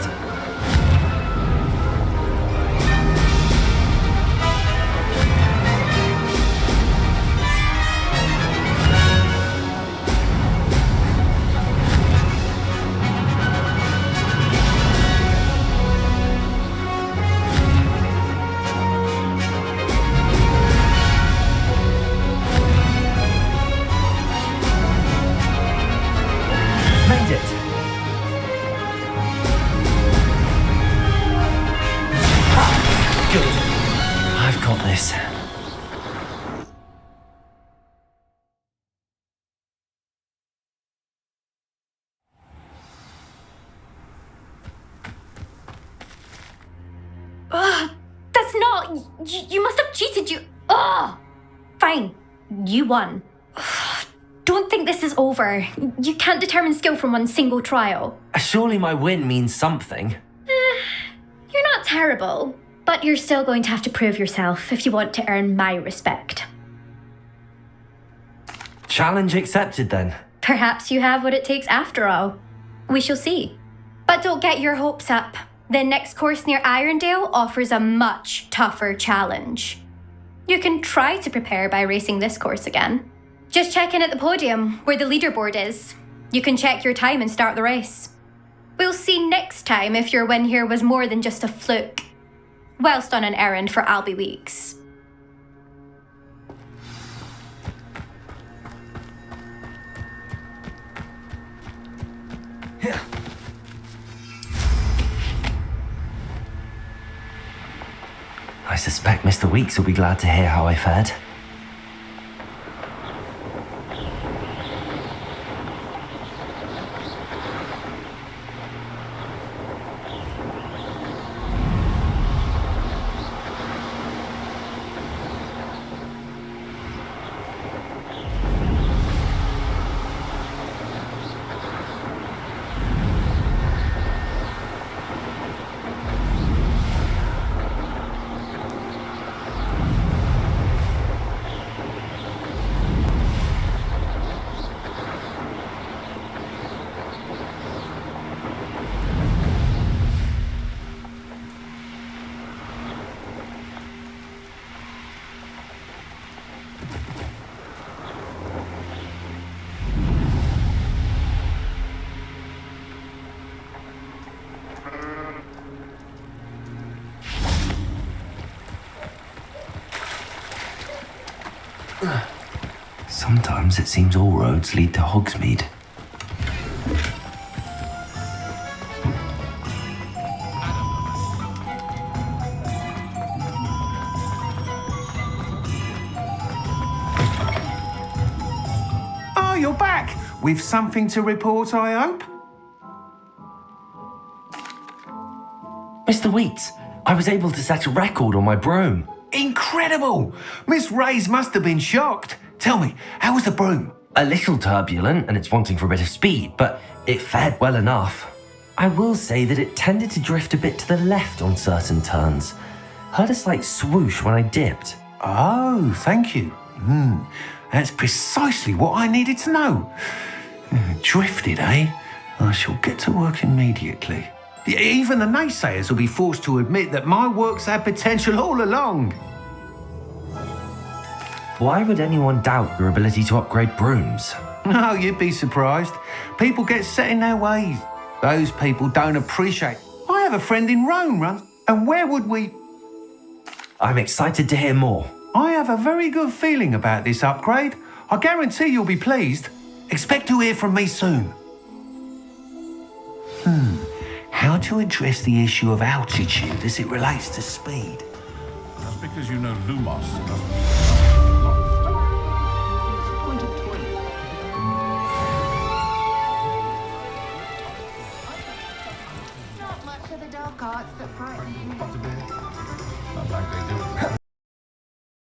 Made it. Good. I've got this. That's not. You must have cheated. Fine. You won. Don't think this is over. You can't determine skill from one single trial. Surely my win means something. You're not terrible, but you're still going to have to prove yourself if you want to earn my respect. Challenge accepted then. Perhaps you have what it takes after all. We shall see. But don't get your hopes up. The next course near Irondale offers a much tougher challenge. You can try to prepare by racing this course again. Just check in at the podium, where the leaderboard is. You can check your time and start the race. We'll see next time if your win here was more than just a fluke. Whilst on an errand for Albie Weeks. I suspect Mr. Weeks will be glad to hear how I fared. Sometimes it seems all roads lead to Hogsmeade. Oh, you're back! With something to report, I hope? Mr. Weeks, I was able to set a record on my broom. Incredible! Miss Reyes must have been shocked. Tell me, how was the broom? A little turbulent and it's wanting for a bit of speed, but it fared well enough. I will say that it tended to drift a bit to the left on certain turns. Heard a slight swoosh when I dipped. Oh, thank you. That's precisely what I needed to know. Drifted, eh? I shall get to work immediately. Even the naysayers will be forced to admit that my work's had potential all along. Why would anyone doubt your ability to upgrade brooms? Oh, you'd be surprised. People get set in their ways. Those people don't appreciate. I have a friend in Rome runs, and where would we... I'm excited to hear more. I have a very good feeling about this upgrade. I guarantee you'll be pleased. Expect to hear from me soon. How to address the issue of altitude as it relates to speed? Just because you know Lumos doesn't mean...